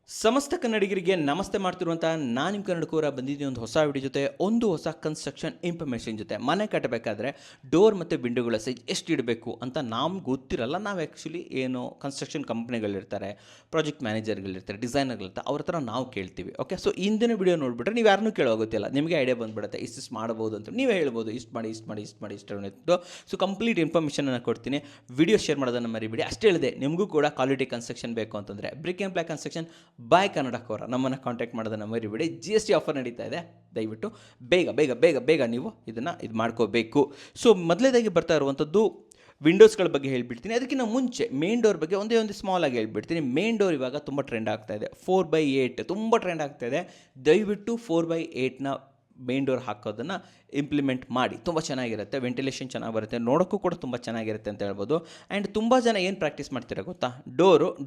ಸಮಸ್ತ ಕನ್ನಡಿಗರಿಗೆ ನಮಸ್ತೆ ಮಾಡ್ತಿರುವಂಥ ನಾನು ನಿಮ್ಮ ಕನ್ನಡಕೂರ ಬಂದಿದ್ದೀನಿ ಒಂದು ಹೊಸ ವಿಡಿಯೋ ಜೊತೆ, ಒಂದು ಹೊಸ ಕನ್ಸ್ಟ್ರಕ್ಷನ್ ಇನ್ಫಾರ್ಮೇಷನ್ ಜೊತೆ. ಮನೆ ಕಟ್ಟಬೇಕಾದ್ರೆ ಡೋರ್ ಮತ್ತು ವಿಂಡೋಗಳ ಸೈಜ್ ಎಷ್ಟು ಇಡಬೇಕು ಅಂತ ನಮ್ಗೆ ಗೊತ್ತಿರಲ್ಲ. ನಾವು ಆ್ಯಕ್ಚುಲಿ ಏನು ಕನ್ಸ್ಟ್ರಕ್ಷನ್ ಕಂಪ್ನಿಗಳಿರ್ತಾರೆ, ಪ್ರಾಜೆಕ್ಟ್ ಮ್ಯಾನೇಜರ್ಗಳಿರ್ತಾರೆ, ಡಿಸೈನರ್ಗಳಿರ್ತಾರೆ, ಅವ್ರ ಹತ್ರ ನಾವು ಕೇಳ್ತೀವಿ. ಓಕೆ, ಸೊ ಇಂದಿನ ವಿಡಿಯೋ ನೋಡಿಬಿಟ್ರೆ ನೀವು ಯಾರನ್ನೂ ಕೇಳೋಗೋತ್ತಿಲ್ಲ, ನಿಮಗೆ ಐಡಿಯಾ ಬಂದುಬಿಡುತ್ತೆ ಇಷ್ಟು ಮಾಡ್ಬೋದು ಅಂತ. ನೀವೇ ಹೇಳ್ಬೋದು ಇಷ್ಟು ಮಾಡಿ ಇಷ್ಟು. ಸೊ ಕಂಪ್ಲೀಟ್ ಇನ್ಫಾರ್ಮೇಷನನ್ನು ಕೊಡ್ತೀನಿ. ವಿಡಿಯೋ ಶೇರ್ ಮಾಡೋದನ್ನು ಮರಿಬೇಡಿ. ಅಷ್ಟೇ ಹೇಳಿದೆ, ನಿಮಗೂ ಕೂಡ ಕ್ವಾಲಿಟಿ ಕನ್ಸ್ಟ್ರಕ್ಷನ್ ಬೇಕು ಅಂತಂದರೆ ಬ್ರಿಕ್ ಆ್ಯಂಡ್ ಪ್ಲಾಕ್ ಕನ್ಸ್ಟ್ರಕ್ಷನ್ ಬಾಯ್ ಕನ್ನಡಕೋರ ನಮ್ಮನ್ನು ಕಾಂಟ್ಯಾಕ್ಟ್ ಮಾಡೋದನ್ನು ಮರಿಬೇಡಿ. GST ಆಫರ್ ನಡೀತಾ ಇದೆ, ದಯವಿಟ್ಟು ಬೇಗ ಬೇಗ ಬೇಗ ಬೇಗ ನೀವು ಇದನ್ನು ಮಾಡ್ಕೋಬೇಕು. ಸೊ ಮೊದಲೇದಾಗಿ ಬರ್ತಾ ಇರುವಂಥದ್ದು ವಿಂಡೋಸ್ಗಳ ಬಗ್ಗೆ ಹೇಳ್ಬಿಡ್ತೀನಿ. ಅದಕ್ಕಿಂತ ಮುಂಚೆ ಮೇನ್ ಡೋರ್ ಬಗ್ಗೆ ಒಂದೇ ಸ್ಮಾಲ್ ಆಗಿ ಹೇಳ್ಬಿಡ್ತೀನಿ. ಮೇನ್ ಡೋರ್ ಇವಾಗ ತುಂಬ ಟ್ರೆಂಡ್ ಆಗ್ತಾ ಇದೆ. 4x8 ತುಂಬ ಟ್ರೆಂಡ್ ಆಗ್ತಾ ಇದೆ. ದಯವಿಟ್ಟು 4x8ನ ಮೇನ್ ಡೋರ್ ಹಾಕೋದನ್ನು ಇಂಪ್ಲಿಮೆಂಟ್ ಮಾಡಿ. ತುಂಬ ಚೆನ್ನಾಗಿರುತ್ತೆ, ವೆಂಟಿಲೇಷನ್ ಚೆನ್ನಾಗಿ ಬರುತ್ತೆ, ನೋಡೋಕ್ಕೂ ಕೂಡ ತುಂಬ ಚೆನ್ನಾಗಿರುತ್ತೆ ಅಂತ ಹೇಳ್ಬೋದು. ಆ್ಯಂಡ್ ತುಂಬ ಜನ ಏನು ಪ್ರಾಕ್ಟೀಸ್ ಮಾಡ್ತೀರಾ ಗೊತ್ತಾ,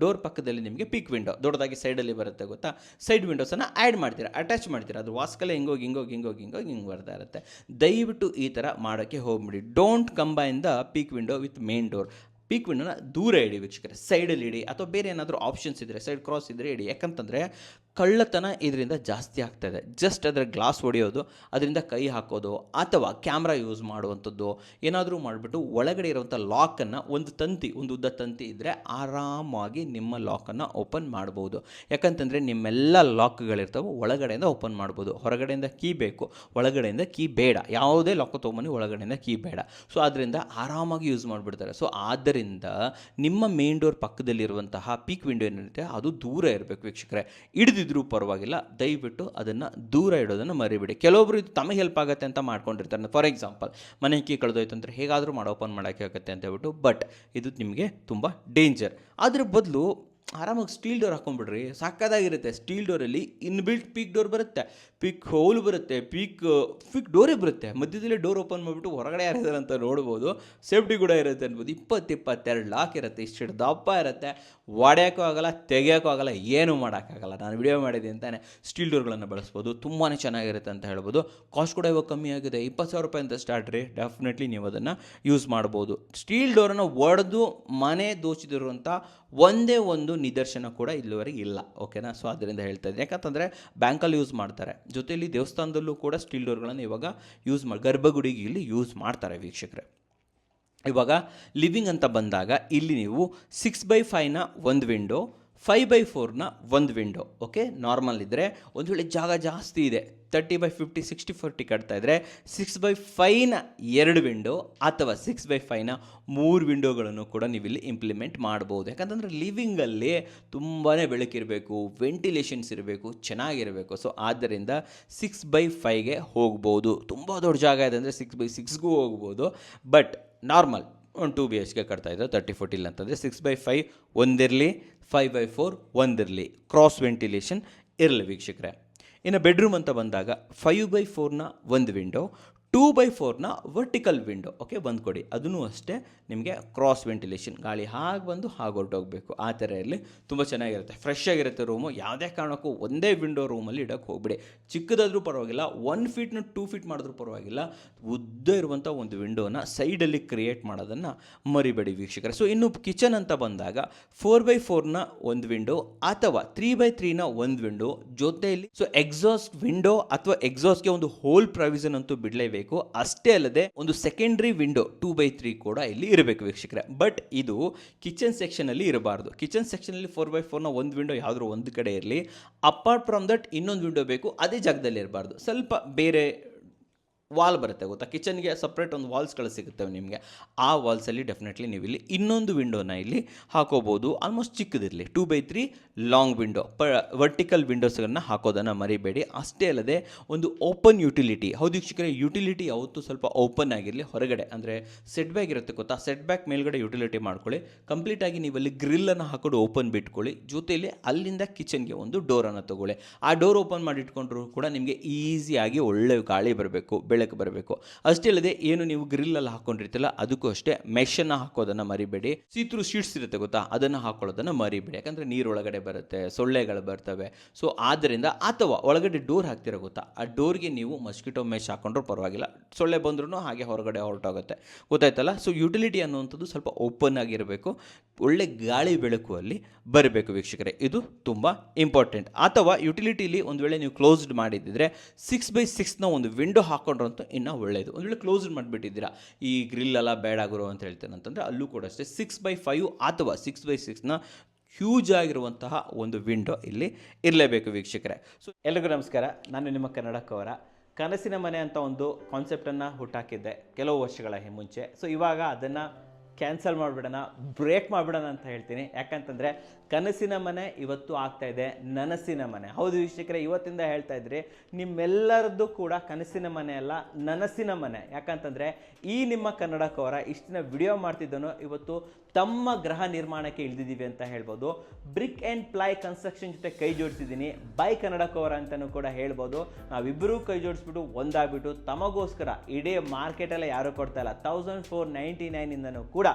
ಡೋರ್ ಪಕ್ಕದಲ್ಲಿ ನಿಮಗೆ ಪಿಕ್ ವಿಂಡೋ ದೊಡ್ಡದಾಗಿ ಸೈಡಲ್ಲಿ ಬರುತ್ತೆ ಗೊತ್ತಾ, ಸೈಡ್ ವಿಂಡೋಸನ್ನು ಆ್ಯಡ್ ಮಾಡ್ತೀರಾ, ಅಟ್ಯಾಚ್ ಮಾಡ್ತೀರಾ. ಅದು ವಾಸ್ಕಲ್ಲೇ ಹಿಂಗೆ ಬರ್ತಾ ಇರುತ್ತೆ. ದಯವಿಟ್ಟು ಈ ಥರ ಮಾಡೋಕ್ಕೆ ಹೋಗ್ಬಿಡಿ. Don't combine the peek window with main door. Peek ವಿಂಡೋನ ದೂರ ಇಡಿ ವೀಕ್ಷಕರೇ, ಸೈಡಲ್ಲಿ ಇಡಿ, ಅಥವಾ ಬೇರೆ ಏನಾದರೂ ಆಪ್ಷನ್ಸ್ ಇದ್ದರೆ ಸೈಡ್ ಕ್ರಾಸ್ ಇದ್ದರೆ ಇಡಿ. ಯಾಕಂತಂದರೆ ಕಳ್ಳತನ ಇದರಿಂದ ಜಾಸ್ತಿ ಆಗ್ತಾಯಿದೆ. ಜಸ್ಟ್ ಅದರ ಗ್ಲಾಸ್ ಹೊಡೆಯೋದು, ಅದರಿಂದ ಕೈ ಹಾಕೋದು, ಅಥವಾ ಕ್ಯಾಮ್ರಾ ಯೂಸ್ ಮಾಡುವಂಥದ್ದು ಏನಾದರೂ ಮಾಡಿಬಿಟ್ಟು ಒಳಗಡೆ ಇರುವಂಥ ಲಾಕನ್ನು ಒಂದು ಉದ್ದ ತಂತಿ ಇದ್ದರೆ ಆರಾಮಾಗಿ ನಿಮ್ಮ ಲಾಕನ್ನು ಓಪನ್ ಮಾಡ್ಬೋದು. ಯಾಕಂತಂದರೆ ನಿಮ್ಮೆಲ್ಲ ಲಾಕ್ಗಳಿರ್ತವೆ, ಒಳಗಡೆಯಿಂದ ಓಪನ್ ಮಾಡ್ಬೋದು. ಹೊರಗಡೆಯಿಂದ ಕೀ ಬೇಕು, ಒಳಗಡೆಯಿಂದ ಕೀ ಬೇಡ. ಯಾವುದೇ ಲಾಕ್ ತೊಗೊಂಬನ್ನಿ, ಒಳಗಡೆಯಿಂದ ಕೀ ಬೇಡ. ಸೊ ಅದರಿಂದ ಆರಾಮಾಗಿ ಯೂಸ್ ಮಾಡಿಬಿಡ್ತಾರೆ. ಸೊ ಆದ್ದರಿಂದ ನಿಮ್ಮ ಮೇನ್ ಡೋರ್ ಪಕ್ಕದಲ್ಲಿರುವಂತಹ ಪೀಕ್ ವಿಂಡೋ ಏನಿರುತ್ತೆ ಅದು ದೂರ ಇರಬೇಕು ವೀಕ್ಷಕರೇ. ಹಿಡಿದಿದ್ರೂ ಪರವಾಗಿಲ್ಲ, ದಯವಿಟ್ಟು ಅದನ್ನು ದೂರ ಇಡೋದನ್ನು ಮರಿಬೇಡಿ. ಕೆಲವೊಬ್ರು ಇದು ತಮಗೆ ಹೆಲ್ಪ್ ಆಗುತ್ತೆ ಅಂತ ಮಾಡ್ಕೊಂಡಿರ್ತಾರೆ. ಫಾರ್ ಎಕ್ಸಾಂಪಲ್, ಮನೆ ಕೀ ಕಳೆದೋಯ್ತು ಅಂದರೆ ಹೇಗಾದರೂ ಓಪನ್ ಮಾಡೋಕ್ಕೆ ಆಗುತ್ತೆ ಅಂತ ಹೇಳ್ಬಿಟ್ಟು. ಬಟ್ ಇದು ನಿಮಗೆ ತುಂಬ ಡೇಂಜರ್. ಅದ್ರ ಬದಲು ಆರಾಮಾಗಿ ಸ್ಟೀಲ್ ಡೋರ್ ಹಾಕೊಂಡ್ಬಿಡ್ರಿ, ಸಾಕಾಗಿರುತ್ತೆ. ಸ್ಟೀಲ್ ಡೋರಲ್ಲಿ ಇನ್ಬಿಲ್ಟ್ ಪೀಕ್ ಡೋರ್ ಬರುತ್ತೆ, ಪೀಕ್ ಹೋಲ್ ಬರುತ್ತೆ, ಪೀಕ್ ಡೋರೇ ಬರುತ್ತೆ. ಮಧ್ಯದಲ್ಲಿ ಡೋರ್ ಓಪನ್ ಮಾಡಿಬಿಟ್ಟು ಹೊರಗಡೆ ಯಾರಿದ್ದಾರೆ ಅಂತ ನೋಡ್ಬೋದು. ಸೇಫ್ಟಿ ಕೂಡ ಇರುತ್ತೆ ಅನ್ಬೋದು. 22 ಲಾಕ್ ಇರುತ್ತೆ, ಇಷ್ಟು ದಪ್ಪ ಇರುತ್ತೆ. ಹೊಡೆಯೋಕ್ಕೂ ಆಗಲ್ಲ, ತೆಗಿಯೋಕ್ಕೂ ಆಗಲ್ಲ, ಏನೂ ಮಾಡೋಕ್ಕಾಗಲ್ಲ. ನಾನು ವಿಡಿಯೋ ಮಾಡಿದ್ದೀನಿ ಅಂತಾನೆ. ಸ್ಟೀಲ್ ಡೋರ್ಗಳನ್ನು ಬಳಸ್ಬೋದು, ತುಂಬಾ ಚೆನ್ನಾಗಿರುತ್ತೆ ಅಂತ ಹೇಳ್ಬೋದು. ಕಾಸ್ಟ್ ಕೂಡ ಇವಾಗ ಕಮ್ಮಿ ಆಗಿದೆ, 20,000 ರೂಪಾಯಿ ಅಂತ ಸ್ಟಾರ್ಟ್ ರೀ. ಡೆಫಿನೆಟ್ಲಿ ನೀವು ಅದನ್ನು ಯೂಸ್ ಮಾಡ್ಬೋದು. ಸ್ಟೀಲ್ ಡೋರನ್ನು ಒಡೆದು ಮನೆ ದೋಚಿದಿರುವಂಥ ಒಂದೇ ಒಂದು ನಿದರ್ಶನ ಕೂಡ ಇಲ್ಲಿವರೆಗೆ ಇಲ್ಲ. ಓಕೆನಾ? ಸೊ ಅದರಿಂದ ಹೇಳ್ತಾ ಇದ್ದೀನಿ. ಯಾಕಂತಂದರೆ ಬ್ಯಾಂಕಲ್ಲಿ ಯೂಸ್ ಮಾಡ್ತಾರೆ, ಜೊತೆಯಲ್ಲಿ ದೇವಸ್ಥಾನದಲ್ಲೂ ಕೂಡ ಸ್ಟೀಲ್ ಡೋರ್ಗಳನ್ನು ಇವಾಗ ಗರ್ಭಗುಡಿಗೆ ಇಲ್ಲಿ ಯೂಸ್ ಮಾಡ್ತಾರೆ ವೀಕ್ಷಕರೇ. ಇವಾಗ ಲಿವಿಂಗ್ ಅಂತ ಬಂದಾಗ ಇಲ್ಲಿ ನೀವು 6x5ನ ಒಂದು ವಿಂಡೋ, 5x4ನ ಒಂದು ವಿಂಡೋ. ಓಕೆ, ನಾರ್ಮಲ್ ಇದ್ದರೆ ಒಂದು ವೇಳೆ ಜಾಗ ಜಾಸ್ತಿ ಇದೆ, 30x50 60/40 ಕಟ್ತಾ ಇದ್ದರೆ 6x5ನ 2 ವಿಂಡೋ ಅಥವಾ 6x5ನ 3 ವಿಂಡೋಗಳನ್ನು ಕೂಡ ನೀವು ಇಲ್ಲಿ ಇಂಪ್ಲಿಮೆಂಟ್ ಮಾಡ್ಬೋದು. ಯಾಕಂತಂದರೆ ಲಿವಿಂಗಲ್ಲಿ ತುಂಬಾ ಬೆಳಕಿರಬೇಕು, ವೆಂಟಿಲೇಷನ್ಸ್ ಇರಬೇಕು, ಚೆನ್ನಾಗಿರಬೇಕು. ಸೊ ಆದ್ದರಿಂದ 6x5ಗೆ ಹೋಗ್ಬೋದು. ತುಂಬ ದೊಡ್ಡ ಜಾಗ ಇದೆ ಅಂದರೆ 6x6ಗೂ ಹೋಗ್ಬೋದು. ಬಟ್ ನಾರ್ಮಲ್ ಒಂದು 2 BHK ಕಟ್ತಾ ಇದ್ದರೆ 30-40 ಇಲ್ಲ ಅಂತಂದರೆ 6x5 ಒಂದಿರಲಿ, 5x4 ಒಂದಿರಲಿ, ಕ್ರಾಸ್ ವೆಂಟಿಲೇಷನ್ ಇರಲಿ ವೀಕ್ಷಕರೇ. ಇನ್ನು ಬೆಡ್ರೂಮ್ ಅಂತ ಬಂದಾಗ 5x4ನ ಒಂದು ವಿಂಡೋ, 2x4ನ ವರ್ಟಿಕಲ್ ವಿಂಡೋ. ಓಕೆ, ಒಂದು ಕೊಡಿ. ಅದೂ ಅಷ್ಟೇ ನಿಮಗೆ ಕ್ರಾಸ್ ವೆಂಟಿಲೇಷನ್, ಗಾಳಿ ಹಾಗೆ ಬಂದು ಹಾಗೆ ಹೊರಟೋಗಬೇಕು. ಆ ಥರ ಇರಲಿ, ತುಂಬ ಚೆನ್ನಾಗಿರುತ್ತೆ, ಫ್ರೆಶ್ ಆಗಿರುತ್ತೆ ರೂಮು. ಯಾವುದೇ ಕಾರಣಕ್ಕೂ ಒಂದೇ ವಿಂಡೋ ರೂಮಲ್ಲಿ ಇಡೋಕ್ಕೆ ಹೋಗ್ಬಿಡಿ. ಚಿಕ್ಕದಾದರೂ ಪರವಾಗಿಲ್ಲ, 1 ಫೀಟ್ನ 2 ಫೀಟ್ ಮಾಡಿದ್ರೂ ಪರವಾಗಿಲ್ಲ, ಉದ್ದ ಇರುವಂಥ ಒಂದು ವಿಂಡೋನ ಸೈಡಲ್ಲಿ ಕ್ರಿಯೇಟ್ ಮಾಡೋದನ್ನು ಮರಿಬೇಡಿ ವೀಕ್ಷಕರೇ. ಸೊ ಇನ್ನು ಕಿಚನ್ ಅಂತ ಬಂದಾಗ 4x4ನ ಒಂದು ವಿಂಡೋ ಅಥವಾ 3x3ನ ಒಂದು ವಿಂಡೋ ಜೊತೆಯಲ್ಲಿ ಸೊ ಎಕ್ಸಾಸ್ಟ್ ವಿಂಡೋ ಅಥವಾ ಎಕ್ಸಾಸ್ಟ್ಗೆ ಒಂದು ಹೋಲ್ ಪ್ರಾವಿಷನ್ ಅಂತೂ ಬಿಡಲೇಬೇಕು. ಅಷ್ಟೇ ಅಲ್ಲದೆ ಒಂದು ಸೆಕೆಂಡ್ರಿ ವಿಂಡೋ 2x3 ಕೂಡ ಇಲ್ಲಿ ಇರಬೇಕು ವೀಕ್ಷಕರೇ. ಬಟ್ ಇದು ಕಿಚನ್ ಸೆಕ್ಷನಲ್ಲಿ ಇರಬಾರ್ದು. ಕಿಚನ್ ಸೆಕ್ಷನಲ್ಲಿ 4x4ನ ಒಂದು ವಿಂಡೋ ಯಾವುದೋ ಒಂದು ಕಡೆ ಇರಲಿ. ಅಪಾರ್ಟ್ ಫ್ರಮ್ ದಟ್ ಇನ್ನೊಂದು ವಿಂಡೋ ಬೇಕು, ಅದೇ ಜಾಗದಲ್ಲಿ ಇರಬಾರ್ದು. ಸ್ವಲ್ಪ ಬೇರೆ ವಾಲ್ ಬರುತ್ತೆ ಗೊತ್ತಾ, ಕಿಚನ್ಗೆ ಸಪ್ರೇಟ್ ಒಂದು ವಾಲ್ಸ್ಗಳು ಸಿಗುತ್ತವೆ ನಿಮಗೆ. ಆ ವಾಲ್ಸಲ್ಲಿ ಡೆಫಿನೆಟ್ಲಿ ನೀವು ಇಲ್ಲಿ ಇನ್ನೊಂದು ವಿಂಡೋನ ಇಲ್ಲಿ ಹಾಕೋಬೋದು. ಆಲ್ಮೋಸ್ಟ್ ಚಿಕ್ಕದಿರಲಿ, 2x3 ಲಾಂಗ್ ವಿಂಡೋ, ವರ್ಟಿಕಲ್ ವಿಂಡೋಸ್ಗಳನ್ನು ಹಾಕೋದನ್ನು ಮರಿಬೇಡಿ. ಅಷ್ಟೇ ಅಲ್ಲದೆ ಒಂದು ಓಪನ್ ಯುಟಿಲಿಟಿ. ಹೌದು ವೀಕ್ಷಕರೇ, ಯುಟಿಲಿಟಿ ಯಾವತ್ತೂ ಸ್ವಲ್ಪ ಓಪನ್ ಆಗಿರಲಿ. ಹೊರಗಡೆ ಅಂದರೆ ಸೆಟ್ ಬ್ಯಾಕ್ ಇರುತ್ತೆ ಗೊತ್ತಾ, ಸೆಟ್ ಬ್ಯಾಕ್ ಮೇಲ್ಗಡೆ ಯುಟಿಲಿಟಿ ಮಾಡ್ಕೊಳ್ಳಿ. ಕಂಪ್ಲೀಟಾಗಿ ನೀವಲ್ಲಿ ಗ್ರಿಲ್ಲನ್ನು ಹಾಕೊಂಡು ಓಪನ್ ಬಿಟ್ಕೊಳ್ಳಿ. ಜೊತೆಯಲ್ಲಿ ಅಲ್ಲಿಂದ ಕಿಚನ್ಗೆ ಒಂದು ಡೋರನ್ನು ತೊಗೊಳ್ಳಿ. ಆ ಡೋರ್ ಓಪನ್ ಮಾಡಿಟ್ಕೊಂಡ್ರೂ ಕೂಡ ನಿಮಗೆ ಈಸಿಯಾಗಿ ಒಳ್ಳೆ ಗಾಳಿ ಬರಬೇಕು, ಮೇಳಕ್ಕೆ ಬರಬೇಕು. ಅಷ್ಟೇ ಅಲ್ಲದೆ ಏನು ನೀವು ಗ್ರಿಲ್ಲಲ್ಲಿ ಹಾಕೊಂಡಿರ್ತಿಲ್ಲ ಅದಕ್ಕೂ ಅಷ್ಟೇ ಮೆಷನ್ನು ಹಾಕೋದನ್ನು ಮರಿಬೇಡಿ. ಸೀತ್ರೂ ಶೀಟ್ಸ್ ಇರುತ್ತೆ ಗೊತ್ತಾ, ಅದನ್ನು ಹಾಕೊಳ್ಳೋದನ್ನು ಮರಿಬೇಡಿ. ಯಾಕಂದರೆ ನೀರೊಳಗಡೆ ಬರುತ್ತೆ, ಸೊಳ್ಳೆಗಳು ಬರ್ತವೆ. ಸೊ ಆದ್ದರಿಂದ ಅಥವಾ ಒಳಗಡೆ ಡೋರ್ ಹಾಕ್ತಿರೋ ಗೊತ್ತಾ, ಆ ಡೋರ್ಗೆ ನೀವು ಮಸ್ಕಿಟೋ ಮೆಶ್ ಹಾಕೊಂಡ್ರೂ ಪರವಾಗಿಲ್ಲ, ಸೊಳ್ಳೆ ಬಂದ್ರೂ ಹಾಗೆ ಹೊರಗಡೆ ಹೊರಟೋಗುತ್ತೆ. ಗೊತ್ತಾಯ್ತಲ್ಲ. ಸೊ ಯುಟಿಲಿಟಿ ಅನ್ನುವಂಥದ್ದು ಸ್ವಲ್ಪ ಓಪನ್ ಆಗಿರಬೇಕು, ಒಳ್ಳೆ ಗಾಳಿ ಬೆಳಕು ಅಲ್ಲಿ ಬರಬೇಕು ವೀಕ್ಷಕರೇ, ಇದು ತುಂಬ ಇಂಪಾರ್ಟೆಂಟ್. ಅಥವಾ ಯುಟಿಲಿಟಿಲಿ ಒಂದು ವೇಳೆ ನೀವು ಕ್ಲೋಸ್ಡ್ ಮಾಡಿದ್ದಿದ್ರೆ 6x6ನ ಒಂದು ವಿಂಡೋ ಹಾಕೊಂಡ್ರಂತೂ ಇನ್ನೂ ಒಳ್ಳೆಯದು. ಒಂದು ವೇಳೆ ಕ್ಲೋಸ್ಡ್ ಮಾಡಿಬಿಟ್ಟಿದ್ದೀರಾ, ಈ ಗ್ರಿಲ್ ಎಲ್ಲ ಬೇಡ ಗುರು ಅಂತ ಹೇಳ್ತೇನೆ ಅಂತಂದರೆ ಅಲ್ಲೂ ಕೂಡ ಅಷ್ಟೇ 6x5 ಅಥವಾ 6x6ನ ಹ್ಯೂಜ್ ಆಗಿರುವಂತಹ ಒಂದು ವಿಂಡೋ ಇಲ್ಲಿ ಇರಲೇಬೇಕು ವೀಕ್ಷಕರೇ. ಸೊ ಎಲ್ರಿಗೂ ನಮಸ್ಕಾರ, ನಾನು ನಿಮ್ಮ ಕನ್ನಡಕವರ. ಕನಸಿನ ಮನೆ ಅಂತ ಒಂದು ಕಾನ್ಸೆಪ್ಟನ್ನು ಹುಟ್ಟಾಕಿದ್ದೆ ಕೆಲವು ವರ್ಷಗಳ ಮುಂಚೆ. ಸೊ ಇವಾಗ ಅದನ್ನು ಕ್ಯಾನ್ಸಲ್ ಮಾಡಿಬಿಡೋಣ, ಬ್ರೇಕ್ ಮಾಡಿಬಿಡೋಣ ಅಂತ ಹೇಳ್ತೀನಿ. ಯಾಕಂತಂದರೆ ಕನಸಿನ ಮನೆ ಇವತ್ತು ಆಗ್ತಾಯಿದೆ ನನಸಿನ ಮನೆ. ಹೌದು ವೀಕ್ಷಕರೇ, ಇವತ್ತಿಂದ ಹೇಳ್ತಾ ಇದ್ರಿ ನಿಮ್ಮೆಲ್ಲರದ್ದು ಕೂಡ ಕನಸಿನ ಮನೆ ಅಲ್ಲ, ನನಸಿನ ಮನೆ. ಯಾಕಂತಂದರೆ ಈ ನಿಮ್ಮ ಕನ್ನಡಕವರ ಇಷ್ಟಿನ ವಿಡಿಯೋ ಮಾಡ್ತಿದ್ದನು ಇವತ್ತು ತಮ್ಮ ಗೃಹ ನಿರ್ಮಾಣಕ್ಕೆ ಇಳಿದಿದ್ದೀವಿ ಅಂತ ಹೇಳ್ಬೋದು. ಬ್ರಿಕ್ ಆ್ಯಂಡ್ ಪ್ಲೈ ಕನ್ಸ್ಟ್ರಕ್ಷನ್ ಜೊತೆ ಕೈ ಜೋಡಿಸಿದ್ದೀನಿ, ಬೈ ಕನ್ನಡಕವರ ಅಂತಲೂ ಕೂಡ ಹೇಳ್ಬೋದು. ನಾವಿಬ್ಬರೂ ಕೈ ಜೋಡಿಸ್ಬಿಟ್ಟು ಒಂದಾಗ್ಬಿಟ್ಟು ತಮಗೋಸ್ಕರ ಇಡೀ ಮಾರ್ಕೆಟಲ್ಲೇ ಯಾರೂ ಕೊಡ್ತಾ ಇಲ್ಲ, 1499ಇಂದನೂ ಕೂಡ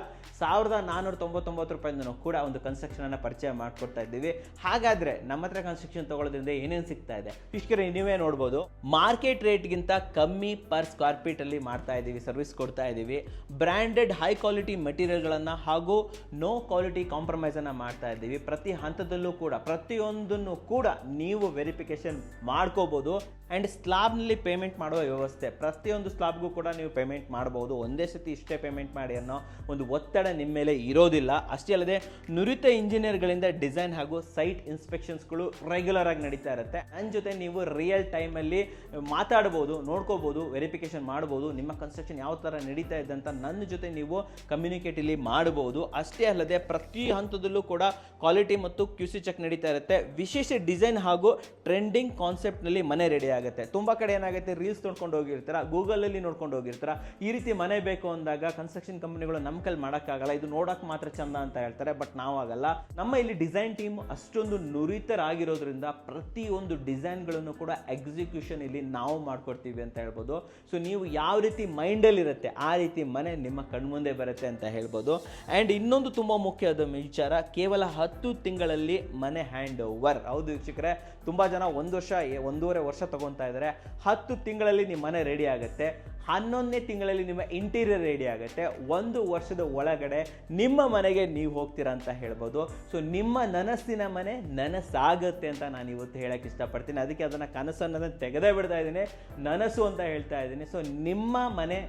1499 ರೂಪಾಯಿಂದನೂ ಕೂಡ ಒಂದು ಕನ್ಸ್ಟ್ರಕ್ಷನನ್ನು ಪರಿಚಯ ಮಾಡಿಕೊಡ್ತಾ ಇದ್ದೀವಿ. ಹಾಗಾದರೆ ನಮ್ಮ ಹತ್ರ ಕನ್ಸ್ಟ್ರಕ್ಷನ್ ತೊಗೊಳ್ಳೋದ್ರಿಂದ ಏನೇನು ಸಿಗ್ತಾ ಇದೆ ಇಷ್ಟಕ್ಕೆ ನೀವೇ ನೋಡ್ಬೋದು. ಮಾರ್ಕೆಟ್ ರೇಟ್ಗಿಂತ ಕಮ್ಮಿ ಪರ್ ಸ್ಕ್ವೇರ್ ಫೀಟಲ್ಲಿ ಮಾಡ್ತಾ ಇದ್ದೀವಿ, ಸರ್ವಿಸ್ ಕೊಡ್ತಾ ಇದ್ದೀವಿ. ಬ್ರ್ಯಾಂಡೆಡ್ ಹೈ ಕ್ವಾಲಿಟಿ ಮೆಟೀರಿಯಲ್ಗಳನ್ನು ಹಾಗೂ ನೋ ಕ್ವಾಲಿಟಿ ಕಾಂಪ್ರಮೈಸನ್ನು ಮಾಡ್ತಾ ಇದ್ದೀವಿ. ಪ್ರತಿ ಹಂತದಲ್ಲೂ ಕೂಡ ಪ್ರತಿಯೊಂದನ್ನು ಕೂಡ ನೀವು ವೆರಿಫಿಕೇಶನ್ ಮಾಡ್ಕೋಬೋದು. ಆ್ಯಂಡ್ ಸ್ಲಾಬ್ನಲ್ಲಿ ಪೇಮೆಂಟ್ ಮಾಡುವ ವ್ಯವಸ್ಥೆ, ಪ್ರತಿಯೊಂದು ಸ್ಲಾಬ್ಗೂ ಕೂಡ ನೀವು ಪೇಮೆಂಟ್ ಮಾಡ್ಬೋದು. ಒಂದೇ ಸತಿ ಇಷ್ಟೇ ಪೇಮೆಂಟ್ ಮಾಡಿ ಅನ್ನೋ ಒಂದು ಒತ್ತಡ ನಿಮ್ಮ ಮೇಲೆ ಇರೋದಿಲ್ಲ. ಅಷ್ಟೇ ಅಲ್ಲದೆ ನುರಿತ ಇಂಜಿನಿಯರ್ಗಳಿಂದ ಡಿಸೈನ್ ಹಾಗೂ ಸೈಟ್ ಇನ್ಸ್ಪೆಕ್ಷನ್ಸ್ಗಳು ರೆಗ್ಯುಲರ್ ಆಗಿ ನಡೀತಾ ಇರುತ್ತೆ. ನನ್ನ ಜೊತೆ ನೀವು ರಿಯಲ್ ಟೈಮಲ್ಲಿ ಮಾತಾಡ್ಬೋದು, ನೋಡ್ಕೋಬೋದು, ವೆರಿಫಿಕೇಶನ್ ಮಾಡ್ಬೋದು. ನಿಮ್ಮ ಕನ್ಸ್ಟ್ರಕ್ಷನ್ ಯಾವ ಥರ ನಡೀತಾ ಇದೆ ಅಂತ ನನ್ನ ಜೊತೆ ನೀವು ಕಮ್ಯುನಿಕೇಟ್ ಇಲ್ಲಿ ಮಾಡ್ಬೋದು. ಅಷ್ಟೇ ಅಲ್ಲದೆ ಪ್ರತಿ ಹಂತದಲ್ಲೂ ಕೂಡ ಕ್ವಾಲಿಟಿ ಮತ್ತು QC ಚೆಕ್ ನಡೀತಾ ಇರುತ್ತೆ. ವಿಶೇಷ ಡಿಸೈನ್ ಹಾಗೂ ಟ್ರೆಂಡಿಂಗ್ ಕಾನ್ಸೆಪ್ಟ್ನಲ್ಲಿ ಮನೆ ರೆಡಿ ಆಗುತ್ತೆ. ತುಂಬ ಕಡೆ ಏನಾಗುತ್ತೆ, ರೀಲ್ಸ್ ನೋಡ್ಕೊಂಡು ಹೋಗಿರ್ತಾರ, ಗೂಗಲಲ್ಲಿ ನೋಡ್ಕೊಂಡು ಹೋಗಿರ್ತಾರ. ಈ ರೀತಿ ಮನೆ ಬೇಕು ಅಂದಾಗ ಕನ್ಸ್ಟ್ರಕ್ಷನ್ ಕಂಪನಿಗಳು ನಮ್ಮ ಕೈಲಿ ಮಾಡೋಕ್ಕಾಗಲ್ಲ, ಇದು ನೋಡೋಕೆ ಮಾತ್ರ ಚಂದ ಅಂತ ಹೇಳ್ತಾರೆ. ಬಟ್ ನಾವಾಗಲ್ಲ. ನಮ್ಮ ಇಲ್ಲಿ ಡಿಸೈನ್ ಟೀಮ್ ಅಷ್ಟೊಂದು ನುರಿತರಾಗಿರೋದ್ರಿಂದ ಪ್ರತಿಯೊಂದು ಡಿಸೈನ್ಗಳನ್ನು ಕೂಡ ಎಕ್ಸಿಕ್ಯೂಷನ್ ಇಲ್ಲಿ ನಾವು ಮಾಡ್ಕೊಡ್ತೀವಿ ಅಂತ ಹೇಳ್ಬೋದು. ಸೊ ನೀವು ಯಾವ ರೀತಿ ಮೈಂಡಲ್ಲಿ ಇರುತ್ತೆ ಆ ರೀತಿ ಮನೆ ನಿಮ್ಮ ಕಣ್ಮುಂದೆ ಬರುತ್ತೆ ಅಂತ ಹೇಳ್ಬೋದು. ಆ್ಯಂಡ್ ಇನ್ನೊಂದು ತುಂಬ ಮುಖ್ಯವಾದ ವಿಚಾರ, ಕೇವಲ 10 ತಿಂಗಳಲ್ಲಿ ಮನೆ ಹ್ಯಾಂಡ್ ಓವರ್. ಹೌದು ವೀಕ್ಷಕರೇ, ತುಂಬ ಜನ 1 ವರ್ಷ 1.5 ವರ್ಷ ತಗೊತಾ ಇದ್ದಾರೆ. 10 ತಿಂಗಳಲ್ಲಿ ನಿಮ್ಮ ಮನೆ ರೆಡಿ ಆಗುತ್ತೆ, 11ನೇ ತಿಂಗಳಲ್ಲಿ ನಿಮ್ಮ ಇಂಟೀರಿಯರ್ ರೆಡಿ ಆಗುತ್ತೆ, 1 ವರ್ಷದ ಒಳಗಡೆ ನಿಮ್ಮ ಮನೆಗೆ ನೀವು ಹೋಗ್ತೀರಾ ಅಂತ ಹೇಳ್ಬೋದು. ಸೊ ನಿಮ್ಮ ನನಸಿನ ಮನೆ ನನಸಾಗುತ್ತೆ ಅಂತ ನಾನು ಇವತ್ತು ಹೇಳಕ್ಕೆ ಇಷ್ಟಪಡ್ತೀನಿ. ಅದಕ್ಕೆ ಅದನ್ನು ಕನಸನ್ನು ತೆಗೆದೇ ಬಿಡ್ತಾ ಇದ್ದೀನಿ, ನನಸು ಅಂತ ಹೇಳ್ತಾ ಇದ್ದೀನಿ. ಸೊ ನಿಮ್ಮ ಮನೆ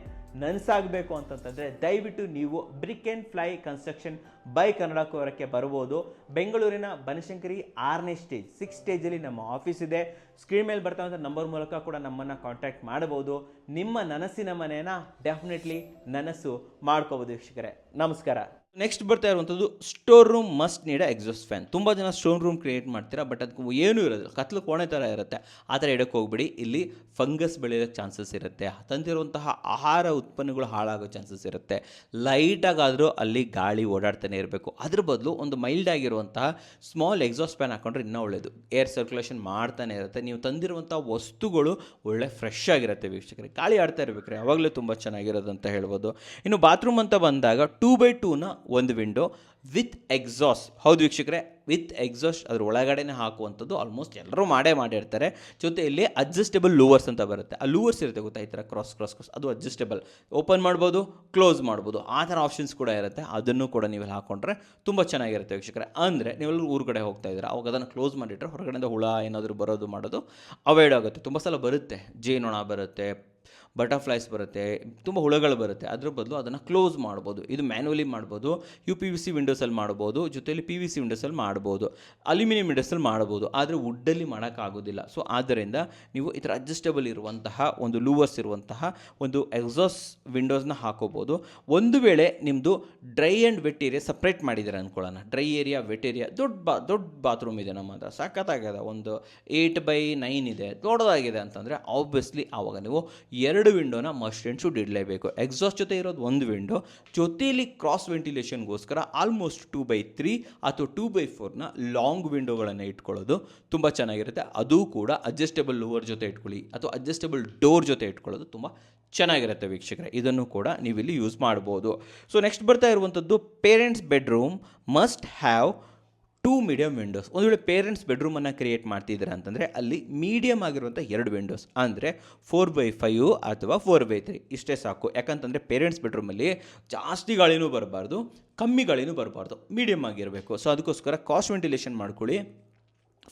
ನನಸಾಗಬೇಕು ಅಂತಂತಂದರೆ ದಯವಿಟ್ಟು ನೀವು brick and fly construction by ಕನ್ನಡಕವರಕ್ಕೆ ಬರ್ಬೋದು. ಬೆಂಗಳೂರಿನ ಬನಶಂಕರಿ 6ನೇ ಸ್ಟೇಜ್ 6 ಸ್ಟೇಜಲ್ಲಿ ನಮ್ಮ ಆಫೀಸ್ ಇದೆ. ಸ್ಕ್ರೀನ್ ಮೇಲೆ ಬರ್ತಾವಂಥ ನಂಬರ್ ಮೂಲಕ ಕೂಡ ನಮ್ಮನ್ನು ಕಾಂಟ್ಯಾಕ್ಟ್ ಮಾಡ್ಬೋದು. ನಿಮ್ಮ ನನಸಿನ ಮನೆಯನ್ನು ಡೆಫಿನೆಟ್ಲಿ ನನಸು ಮಾಡ್ಕೋಬೋದು ವೀಕ್ಷಕರೇ. ನಮಸ್ಕಾರ. ನೆಕ್ಸ್ಟ್ ಬರ್ತಾ ಇರುವಂಥದ್ದು store room must need exhaust fan. ತುಂಬ ಜನ ಸ್ಟೋರ್ ರೂಮ್ ಕ್ರಿಯೇಟ್ ಮಾಡ್ತೀರಾ, ಬಟ್ ಅದಕ್ಕೆ ಏನೂ ಇರೋದಿಲ್ಲ, ಕತ್ಲು ಕೋಣೆ ಥರ ಇರುತ್ತೆ. ಆ ಥರ ಇಡಕ್ಕೆ ಹೋಗ್ಬಿಡಿ. ಇಲ್ಲಿ ಫಂಗಸ್ ಬೆಳೆಯೋಕ್ಕೆ ಚಾನ್ಸಸ್ ಇರುತ್ತೆ, ತಂದಿರುವಂತಹ ಆಹಾರ ಉತ್ಪನ್ನಗಳು ಹಾಳಾಗೋ ಚಾನ್ಸಸ್ ಇರುತ್ತೆ. ಲೈಟಾಗಾದರೂ ಅಲ್ಲಿ ಗಾಳಿ ಓಡಾಡ್ತಾನೆ ಇರಬೇಕು. ಅದ್ರ ಬದಲು ಒಂದು ಮೈಲ್ಡ್ ಆಗಿರುವಂತಹ ಸ್ಮಾಲ್ ಎಕ್ಸಾಸ್ಟ್ ಫ್ಯಾನ್ ಹಾಕೊಂಡ್ರೆ ಇನ್ನೂ ಒಳ್ಳೆಯದು. ಏರ್ ಸರ್ಕ್ಯುಲೇಷನ್ ಮಾಡ್ತಾನೆ ಇರುತ್ತೆ. ನೀವು ತಂದಿರುವಂಥ ವಸ್ತುಗಳು ಒಳ್ಳೆ ಫ್ರೆಶ್ ಆಗಿರುತ್ತೆ ವೀಕ್ಷಕರಿಗೆ, ಗಾಳಿ ಆಡ್ತಾ ಇರಬೇಕ್ರೆ ಯಾವಾಗಲೂ ತುಂಬ ಚೆನ್ನಾಗಿರೋದು ಅಂತ ಹೇಳ್ಬೋದು. ಇನ್ನು ಬಾತ್ರೂಮ್ ಅಂತ ಬಂದಾಗ 2x2ನ ಒಂದು ವಿಂಡೋ ವಿತ್ ಎಕ್ಸಾಸ್ಟ್. ಹೌದು ವೀಕ್ಷಕರೇ, ವಿತ್ ಎಕ್ಸಾಸ್ಟ್ ಅದ್ರ ಒಳಗಡೆನೇ ಹಾಕುವಂಥದ್ದು ಆಲ್ಮೋಸ್ಟ್ ಎಲ್ಲರೂ ಮಾಡಿರ್ತಾರೆ. ಜೊತೆಯಲ್ಲಿ ಅಡ್ಜಸ್ಟೇಬಲ್ ಲೂವರ್ಸ್ ಅಂತ ಬರುತ್ತೆ. ಆ ಲೂವರ್ಸ್ ಇರುತ್ತೆ ಗೊತ್ತಾ, ಈ ಥರ ಕ್ರಾಸ್, ಅದು ಅಡ್ಜಸ್ಟೇಬಲ್, ಓಪನ್ ಮಾಡ್ಬೋದು, ಕ್ಲೋಸ್ ಮಾಡ್ಬೋದು, ಆ ಥರ ಆಪ್ಷನ್ಸ್ ಕೂಡ ಇರುತ್ತೆ. ಅದನ್ನು ಕೂಡ ನೀವು ಹಾಕೊಂಡ್ರೆ ತುಂಬ ಚೆನ್ನಾಗಿರುತ್ತೆ ವೀಕ್ಷಕರೇ. ಅಂದರೆ ನೀವೆಲ್ಲರೂ ಊರ ಕಡೆ ಹೋಗ್ತಾ ಇದ್ದೀರಾ, ಅವಾಗ ಅದನ್ನು ಕ್ಲೋಸ್ ಮಾಡಿಟ್ರೆ ಹೊರಗಡೆಯಿಂದ ಹುಳ ಏನಾದರೂ ಬರೋದು ಮಾಡೋದು ಅವಾಯ್ಡ್ ಆಗುತ್ತೆ. ತುಂಬ ಸಲ ಬರುತ್ತೆ, ಜೇನೊಣ ಬರುತ್ತೆ, ಬಟರ್ಫ್ಲೈಸ್ ಬರುತ್ತೆ, ತುಂಬ ಹುಳುಗಳು ಬರುತ್ತೆ. ಅದ್ರ ಬದಲು ಅದನ್ನು ಕ್ಲೋಸ್ ಮಾಡ್ಬೋದು. ಇದು ಮ್ಯಾನ್ಯುವಲಿ ಮಾಡ್ಬೋದು, UPVC ವಿಂಡೋಸಲ್ಲಿ ಮಾಡ್ಬೋದು, ಜೊತೆಯಲ್ಲಿ PVC ವಿಂಡೋಸಲ್ಲಿ ಮಾಡ್ಬೋದು, ಅಲ್ಯೂಮಿನಿಯಂ ವಿಂಡೋಸಲ್ಲಿ ಮಾಡ್ಬೋದು. ಆದರೆ ವುಡ್ಡಲ್ಲಿ ಮಾಡೋಕ್ಕಾಗೋದಿಲ್ಲ. ಸೊ ಆದ್ದರಿಂದ ನೀವು ಈ ಥರ ಅಡ್ಜಸ್ಟಬಲ್ ಇರುವಂತಹ ಒಂದು ಲೂವರ್ಸ್ ಇರುವಂತಹ ಒಂದು ಎಕ್ಸಾಸ್ಟ್ ವಿಂಡೋಸ್ನ ಹಾಕೋಬೋದು. ಒಂದು ವೇಳೆ ನಿಮ್ಮದು dry and vet area separate ಮಾಡಿದ್ದೀರ ಅಂದ್ಕೊಳ್ಳೋಣ, ಡ್ರೈ ಏರಿಯಾ ವೆಟ್ ಏರಿಯಾ, ದೊಡ್ಡ ಬಾತ್ರೂಮ್ ಇದೆ ನಮ್ಮ ಹತ್ರ, ಸಖತ್ತಾಗಿದೆ, ಒಂದು 8x9 ಇದೆ, ದೊಡ್ಡದಾಗಿದೆ ಅಂತಂದರೆ ಆಬ್ವಿಯಸ್ಲಿ ಆವಾಗ ನೀವು 2 ವಿಂಡೋನ ಮಸ್ಟ್ ಆ್ಯಂಡ್ ಶುಡ್ ಇಡಲೇಬೇಕು. ಎಕ್ಸಾಸ್ಟ್ ಜೊತೆ ಇರೋದು ಒಂದು ವಿಂಡೋ, ಜೊತೆಯಲ್ಲಿ ಕ್ರಾಸ್ ವೆಂಟಿಲೇಷನ್ಗೋಸ್ಕರ ಆಲ್ಮೋಸ್ಟ್ 2x3 ಅಥವಾ 2x4ನ ಲಾಂಗ್ ವಿಂಡೋಗಳನ್ನು ಇಟ್ಕೊಳ್ಳೋದು ತುಂಬ ಚೆನ್ನಾಗಿರುತ್ತೆ. ಅದು ಕೂಡ ಅಡ್ಜಸ್ಟೇಬಲ್ ಲೋವರ್ ಜೊತೆ ಇಟ್ಕೊಳ್ಳಿ ಅಥವಾ ಅಡ್ಜಸ್ಟೇಬಲ್ ಡೋರ್ ಜೊತೆ ಇಟ್ಕೊಳ್ಳೋದು ತುಂಬ ಚೆನ್ನಾಗಿರುತ್ತೆ ವೀಕ್ಷಕರೇ. ಇದನ್ನು ಕೂಡ ನೀವಿಲ್ಲಿ ಯೂಸ್ ಮಾಡ್ಬೋದು. ಸೊ ನೆಕ್ಸ್ಟ್ ಬರ್ತಾ ಇರುವಂಥದ್ದು parents bedroom must have 2 medium Windows. ಒಂದು ವೇಳೆ ಪೇರೆಂಟ್ಸ್ ಬೆಡ್ರೂಮನ್ನು ಕ್ರಿಯೇಟ್ ಮಾಡ್ತಿದ್ದೀರಾ ಅಂತಂದರೆ ಅಲ್ಲಿ ಮೀಡಿಯಮ್ ಆಗಿರುವಂಥ 2 ವಿಂಡೋಸ್, ಅಂದರೆ 4/5 ಅಥವಾ 4/3 ಇಷ್ಟೇ ಸಾಕು. ಯಾಕಂತಂದರೆ ಪೇರೆಂಟ್ಸ್ ಬೆಡ್ರೂಮಲ್ಲಿ ಜಾಸ್ತಿ ಗಾಳಿನೂ ಬರಬಾರ್ದು, ಕಮ್ಮಿ ಗಾಳಿನೂ ಬರಬಾರ್ದು, ಮೀಡಿಯಮ್ ಆಗಿರಬೇಕು. ಸೊ ಅದಕ್ಕೋಸ್ಕರ ಕಾಸ್ಟ್ ವೆಂಟಿಲೇಷನ್ ಮಾಡ್ಕೊಳ್ಳಿ.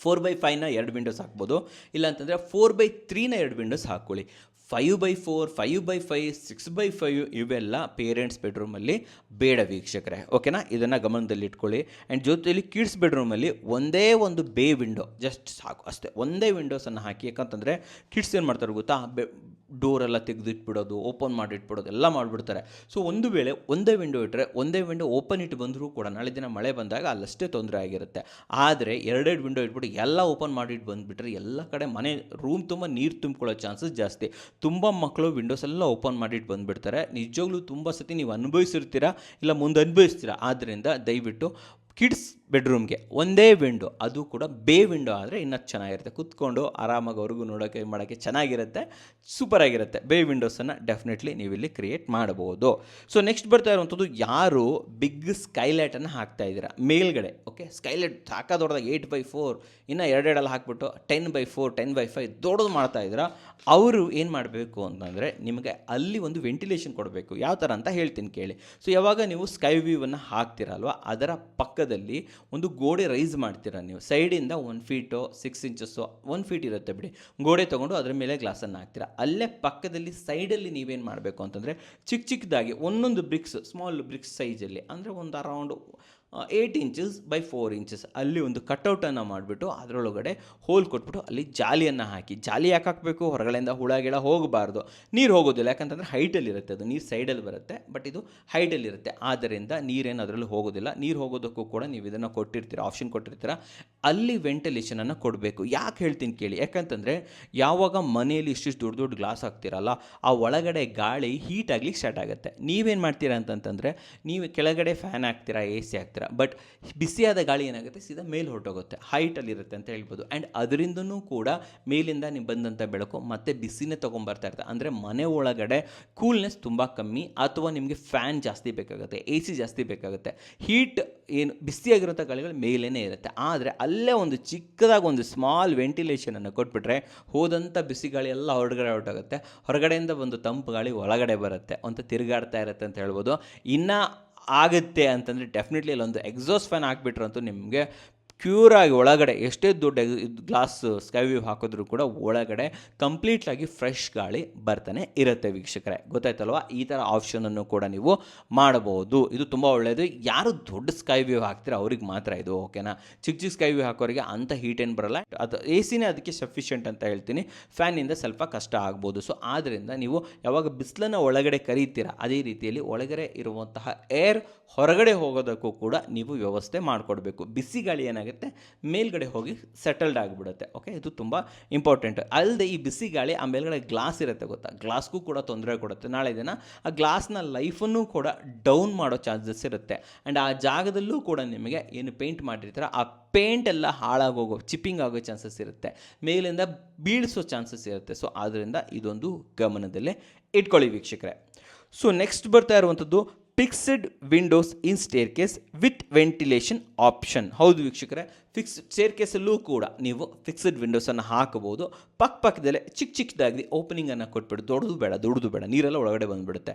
4/5ನ 2 ವಿಂಡೋಸ್ ಹಾಕ್ಬೋದು, ಇಲ್ಲಾಂತಂದರೆ 4/3ನ 2 ವಿಂಡೋಸ್ ಹಾಕ್ಕೊಳ್ಳಿ. 5/4, 5/5, 6/5 ಇವೆಲ್ಲ ಪೇರೆಂಟ್ಸ್ ಬೆಡ್ರೂಮಲ್ಲಿ ಬೇಡ ವೀಕ್ಷಕರೇ, ಓಕೆನಾ. ಇದನ್ನು ಗಮನದಲ್ಲಿಟ್ಕೊಳ್ಳಿ. ಆ್ಯಂಡ್ ಜೊತೆಯಲ್ಲಿ ಕಿಡ್ಸ್ ಬೆಡ್ರೂಮಲ್ಲಿ ಒಂದೇ ಒಂದು ಬೇ ವಿಂಡೋ ಜಸ್ಟ್ ಸಾಕು ಅಷ್ಟೇ, ಒಂದೇ ವಿಂಡೋಸನ್ನು ಹಾಕಿ. ಯಾಕಂತಂದರೆ ಕಿಡ್ಸ್ ಏನು ಮಾಡ್ತಾರೆ ಗೊತ್ತಾ, ಡೋರೆಲ್ಲ ತೆಗೆದಿಟ್ಬಿಡೋದು, ಓಪನ್ ಮಾಡಿಟ್ಬಿಡೋದು ಎಲ್ಲ ಮಾಡಿಬಿಡ್ತಾರೆ. ಸೊ ಒಂದು ವೇಳೆ ಒಂದೇ ವಿಂಡೋ ಇಟ್ಟರೆ, ಒಂದೇ ವಿಂಡೋ ಓಪನ್ ಇಟ್ಟು ಬಂದರೂ ಕೂಡ ನಾಳೆ ದಿನ ಮಳೆ ಬಂದಾಗ ಅಲ್ಲಷ್ಟೇ ತೊಂದರೆ ಆಗಿರುತ್ತೆ. ಆದರೆ 2 ವಿಂಡೋ ಇಟ್ಬಿಟ್ಟು ಎಲ್ಲ ಓಪನ್ ಮಾಡಿಟ್ಟು ಬಂದುಬಿಟ್ರೆ ಎಲ್ಲ ಕಡೆ ಮನೆ ರೂಮ್ ತುಂಬ ನೀರು ತುಂಬಿಕೊಳ್ಳೋ ಚಾನ್ಸಸ್ ಜಾಸ್ತಿ. ತುಂಬ ಮಕ್ಕಳು ವಿಂಡೋಸ್ ಎಲ್ಲ ಓಪನ್ ಮಾಡಿಟ್ಟು ಬಂದುಬಿಡ್ತಾರೆ. ನಿಜವಾಗ್ಲೂ ತುಂಬ ಸತಿ ನೀವು ಅನುಭವಿಸಿರ್ತೀರಾ, ಇಲ್ಲ ಮುಂದೆ ಅನುಭವಿಸ್ತೀರಾ. ಆದ್ದರಿಂದ ದಯವಿಟ್ಟು ಕಿಡ್ಸ್ ಬೆಡ್ರೂಮ್ಗೆ ಒಂದೇ ವಿಂಡೋ, ಅದು ಕೂಡ ಬೇ ವಿಂಡೋ ಆದರೆ ಇನ್ನೂ ಚೆನ್ನಾಗಿರುತ್ತೆ. ಕೂತ್ಕೊಂಡು ಆರಾಮಾಗಿ ಅವ್ರಿಗೂ ನೋಡೋಕ್ಕೆ ಮಾಡೋಕ್ಕೆ ಚೆನ್ನಾಗಿರುತ್ತೆ, ಸೂಪರಾಗಿರುತ್ತೆ. ಬೇ ವಿಂಡೋಸನ್ನು ಡೆಫಿನೆಟ್ಲಿ ನೀವಿಲ್ಲಿ ಕ್ರಿಯೇಟ್ ಮಾಡ್ಬೋದು. ಸೊ ನೆಕ್ಸ್ಟ್ ಬರ್ತಾ ಇರುವಂಥದ್ದು, ಯಾರು ಬಿಗ್ ಸ್ಕೈಲೈಟನ್ನು ಹಾಕ್ತಾ ಇದ್ದೀರಾ ಮೇಲ್ಗಡೆ, ಓಕೆ. ಸ್ಕೈಲೈಟ್ ಸಾಕಾ ದೊಡ್ಡದಾಗಿ 8/4 ಇನ್ನು 2 ಹಾಕ್ಬಿಟ್ಟು 10/4, 10/5 ದೊಡ್ಡದು ಮಾಡ್ತಾ ಇದ್ದೀರಾ, ಅವರು ಏನು ಮಾಡಬೇಕು ಅಂತಂದರೆ ನಿಮಗೆ ಅಲ್ಲಿ ಒಂದು ವೆಂಟಿಲೇಷನ್ ಕೊಡಬೇಕು. ಯಾವ ಥರ ಅಂತ ಹೇಳ್ತೀನಿ ಕೇಳಿ. ಸೊ ಯಾವಾಗ ನೀವು ಸ್ಕೈ ವ್ಯೂವನ್ನು ಹಾಕ್ತಿರಲ್ವ, ಅದರ ಪಕ್ಕದಲ್ಲಿ ಒಂದು ಗೋಡೆ ರೈಸ್ ಮಾಡ್ತೀರಾ ನೀವು. ಸೈಡಿಂದ 1 ಫೀಟು 6 ಇಂಚಸ್ಸು 1 ಫೀಟ್ ಇರುತ್ತೆ ಬಿಡಿ, ಗೋಡೆ ತೊಗೊಂಡು ಅದರ ಮೇಲೆ ಗ್ಲಾಸನ್ನು ಹಾಕ್ತೀರಾ. ಅಲ್ಲೇ ಪಕ್ಕದಲ್ಲಿ ಸೈಡಲ್ಲಿ ನೀವೇನು ಮಾಡಬೇಕು ಅಂತಂದರೆ ಚಿಕ್ಕದಾಗಿ ಒಂದೊಂದು ಬ್ರಿಕ್ಸ್, ಸ್ಮಾಲ್ ಬ್ರಿಕ್ಸ್ ಸೈಜಲ್ಲಿ, ಅಂದರೆ ಒಂದು ಅರೌಂಡ್ 8 ಇಂಚಸ್ ಬೈ 4 ಇಂಚಸ್ ಅಲ್ಲಿ ಒಂದು ಕಟ್ಔಟನ್ನು ಮಾಡಿಬಿಟ್ಟು ಅದರೊಳಗಡೆ ಹೋಲ್ ಕೊಟ್ಬಿಟ್ಟು ಅಲ್ಲಿ ಜಾಲಿಯನ್ನು ಹಾಕಿ. ಜಾಲಿ ಯಾಕೆ ಹಾಕಬೇಕು, ಹೊರಗಡೆಯಿಂದ ಹುಳ ಗಿಳ ಹೋಗಬಾರ್ದು, ನೀರು ಹೋಗೋದಿಲ್ಲ. ಯಾಕಂತಂದರೆ ಹೈಟಲ್ಲಿರುತ್ತೆ, ಅದು ನೀರು ಸೈಡಲ್ಲಿ ಬರುತ್ತೆ, ಬಟ್ ಇದು ಹೈಟಲ್ಲಿರುತ್ತೆ. ಆದ್ದರಿಂದ ನೀರೇನು ಅದರಲ್ಲಿ ಹೋಗೋದಿಲ್ಲ. ನೀರು ಹೋಗೋದಕ್ಕೂ ಕೂಡ ನೀವು ಇದನ್ನು ಕೊಟ್ಟಿರ್ತೀರ, ಆಪ್ಷನ್ ಕೊಟ್ಟಿರ್ತೀರ. ಅಲ್ಲಿ ವೆಂಟಿಲೇಷನನ್ನು ಕೊಡಬೇಕು. ಯಾಕೆ ಹೇಳ್ತೀನಿ ಕೇಳಿ. ಯಾಕಂತಂದರೆ ಯಾವಾಗ ಮನೆಯಲ್ಲಿ ಇಷ್ಟಿಷ್ಟು ದೊಡ್ಡ ದೊಡ್ಡ ಗ್ಲಾಸ್ ಹಾಕ್ತಿರಲ್ಲ, ಆ ಒಳಗಡೆ ಗಾಳಿ ಹೀಟ್ ಆಗ್ಲಿಕ್ಕೆ ಸ್ಟಾರ್ಟ್ ಆಗುತ್ತೆ. ನೀವೇನು ಮಾಡ್ತೀರಾ ಅಂತಂತಂದರೆ, ನೀವು ಕೆಳಗಡೆ ಫ್ಯಾನ್ ಹಾಕ್ತೀರಾ, ಎ ಸಿ ಹಾಕ್ತೀರಾ, ಬಟ್ ಬಿಸಿಯಾದ ಗಾಳಿ ಏನಾಗುತ್ತೆ ಸೀದಾ ಮೇಲೆ ಹೊರಟೋಗುತ್ತೆ, ಹೈಟಲ್ಲಿರುತ್ತೆ ಅಂತ ಹೇಳ್ಬೋದು. ಆ್ಯಂಡ್ ಅದರಿಂದನೂ ಕೂಡ ಮೇಲಿಂದ ನೀವು ಬಂದಂಥ ಬೆಳಕು ಮತ್ತೆ ಬಿಸಿನೇ ತೊಗೊಂಬರ್ತಾ ಇರ್ತಾರೆ. ಅಂದರೆ ಮನೆ ಒಳಗಡೆ ಕೂಲ್ನೆಸ್ ತುಂಬ ಕಮ್ಮಿ, ಅಥವಾ ನಿಮಗೆ ಫ್ಯಾನ್ ಜಾಸ್ತಿ ಬೇಕಾಗುತ್ತೆ, ಎ ಸಿ ಜಾಸ್ತಿ ಬೇಕಾಗುತ್ತೆ. ಹೀಟ್ ಏನು ಬಿಸಿಯಾಗಿರೋಂಥ ಗಾಳಿಗಳು ಮೇಲೇ ಇರುತ್ತೆ. ಆದರೆ ಅಲ್ಲೇ ಒಂದು ಚಿಕ್ಕದಾಗಿ ಒಂದು ಸ್ಮಾಲ್ ವೆಂಟಿಲೇಷನನ್ನು ಕೊಟ್ಬಿಟ್ರೆ ಹೋದಂಥ ಬಿಸಿ ಗಾಳಿ ಎಲ್ಲ ಹೊರಗಡೆ ಹೊರಟೋಗುತ್ತೆ, ಹೊರಗಡೆಯಿಂದ ಒಂದು ತಂಪು ಗಾಳಿ ಒಳಗಡೆ ಬರುತ್ತೆ, ಅಂತ ತಿರುಗಾಡ್ತಾ ಇರುತ್ತೆ ಅಂತ ಹೇಳ್ಬೋದು. ಇನ್ನು ಆಗುತ್ತೆ ಅಂತಂದರೆ ಡೆಫಿನೆಟ್ಲಿ ಅಲ್ಲೊಂದು ಎಕ್ಸಾಸ್ಟ್ ಫ್ಯಾನ್ ಹಾಕ್ಬಿಟ್ರಂತೂ ನಿಮಗೆ ಕ್ಯೂರಾಗಿ ಒಳಗಡೆ ಎಷ್ಟೇ ದೊಡ್ಡ ಗ್ಲಾಸ್ ಸ್ಕೈ ವ್ಯೂ ಹಾಕಿದ್ರೂ ಕೂಡ ಒಳಗಡೆ ಕಂಪ್ಲೀಟ್ಲಾಗಿ ಫ್ರೆಶ್ ಗಾಳಿ ಬರ್ತಾನೆ ಇರುತ್ತೆ ವೀಕ್ಷಕರೇ. ಗೊತ್ತಾಯ್ತಲ್ವ? ಈ ಥರ ಆಪ್ಷನನ್ನು ಕೂಡ ನೀವು ಮಾಡಬಹುದು. ಇದು ತುಂಬ ಒಳ್ಳೆಯದು. ಯಾರು ದೊಡ್ಡ ಸ್ಕೈ ವ್ಯೂ ಹಾಕ್ತೀರಾ ಅವ್ರಿಗೆ ಮಾತ್ರ ಇದು, ಓಕೆನಾ. ಚಿಕ್ಕ ಸ್ಕೈ ವ್ಯೂ ಹಾಕೋರಿಗೆ ಅಂಥ ಹೀಟ್ ಏನು ಬರಲ್ಲ. ಅದು ಎ ಸಿನೇ ಅದಕ್ಕೆ ಸಫಿಷಿಯೆಂಟ್ ಅಂತ ಹೇಳ್ತೀನಿ. ಫ್ಯಾನಿಂದ ಸ್ವಲ್ಪ ಕಷ್ಟ ಆಗ್ಬೋದು. ಸೊ ಆದ್ದರಿಂದ ನೀವು ಯಾವಾಗ ಬಿಸಿಲನ್ನು ಒಳಗಡೆ ಕರೀತೀರಾ, ಅದೇ ರೀತಿಯಲ್ಲಿ ಒಳಗಡೆ ಇರುವಂತಹ ಏರ್ ಹೊರಗಡೆ ಹೋಗೋದಕ್ಕೂ ಕೂಡ ನೀವು ವ್ಯವಸ್ಥೆ ಮಾಡಿಕೊಡ್ಬೇಕು. ಬಿಸಿ ಗಾಳಿ ಏನಾಗುತ್ತೆ ಮೇಲ್ಗಡೆ ಹೋಗಿ ಸೆಟಲ್ಡ್ ಆಗಿಬಿಡುತ್ತೆ, ಓಕೆ. ಇದು ತುಂಬ ಇಂಪಾರ್ಟೆಂಟ್. ಅಲ್ಲದೆ ಈ ಬಿಸಿ ಗಾಳಿ ಆ ಮೇಲ್ಗಡೆ ಗ್ಲಾಸ್ ಇರುತ್ತೆ ಗೊತ್ತಾ, ಗ್ಲಾಸ್ಗೂ ಕೂಡ ತೊಂದರೆ ಕೊಡುತ್ತೆ. ನಾಳೆ ದಿನ ಆ ಗ್ಲಾಸ್ನ ಲೈಫನ್ನು ಕೂಡ ಡೌನ್ ಮಾಡೋ ಚಾನ್ಸಸ್ ಇರುತ್ತೆ. ಆ್ಯಂಡ್ ಆ ಜಾಗದಲ್ಲೂ ಕೂಡ ನಿಮಗೆ ಏನು ಪೇಂಟ್ ಮಾಡಿರ್ತಾರೆ ಆ ಪೇಂಟ್ ಎಲ್ಲ ಹಾಳಾಗೋಗೋ, ಚಿಪ್ಪಿಂಗ್ ಆಗೋ ಚಾನ್ಸಸ್ ಇರುತ್ತೆ, ಮೇಲಿಂದ ಬೀಳಿಸೋ ಚಾನ್ಸಸ್ ಇರುತ್ತೆ. ಸೊ ಆದ್ದರಿಂದ ಇದೊಂದು ಗಮನದಲ್ಲೇ ಇಟ್ಕೊಳ್ಳಿ ವೀಕ್ಷಕರೇ. ಸೊ ನೆಕ್ಸ್ಟ್ ಬರ್ತಾ ಇರುವಂಥದ್ದು fixed Windows in stair case with ventilation option. ಹೌದು ವೀಕ್ಷಕರೇ, ಫಿಕ್ಸ್ಡ್ ಸ್ಟೇರ್ ಕೇಸಲ್ಲೂ ಕೂಡ ನೀವು ಫಿಕ್ಸ್ಡ್ ವಿಂಡೋಸನ್ನು ಹಾಕಬಹುದು. ಪಕ್ಕದಲ್ಲೇ ಚಿಕ್ಕದಾಗಿ ಓಪನಿಂಗನ್ನು ಕೊಟ್ಬಿಟ್ಟು, ದೊಡ್ಡದು ಬೇಡ, ನೀರೆಲ್ಲ ಒಳಗಡೆ ಬಂದುಬಿಡುತ್ತೆ.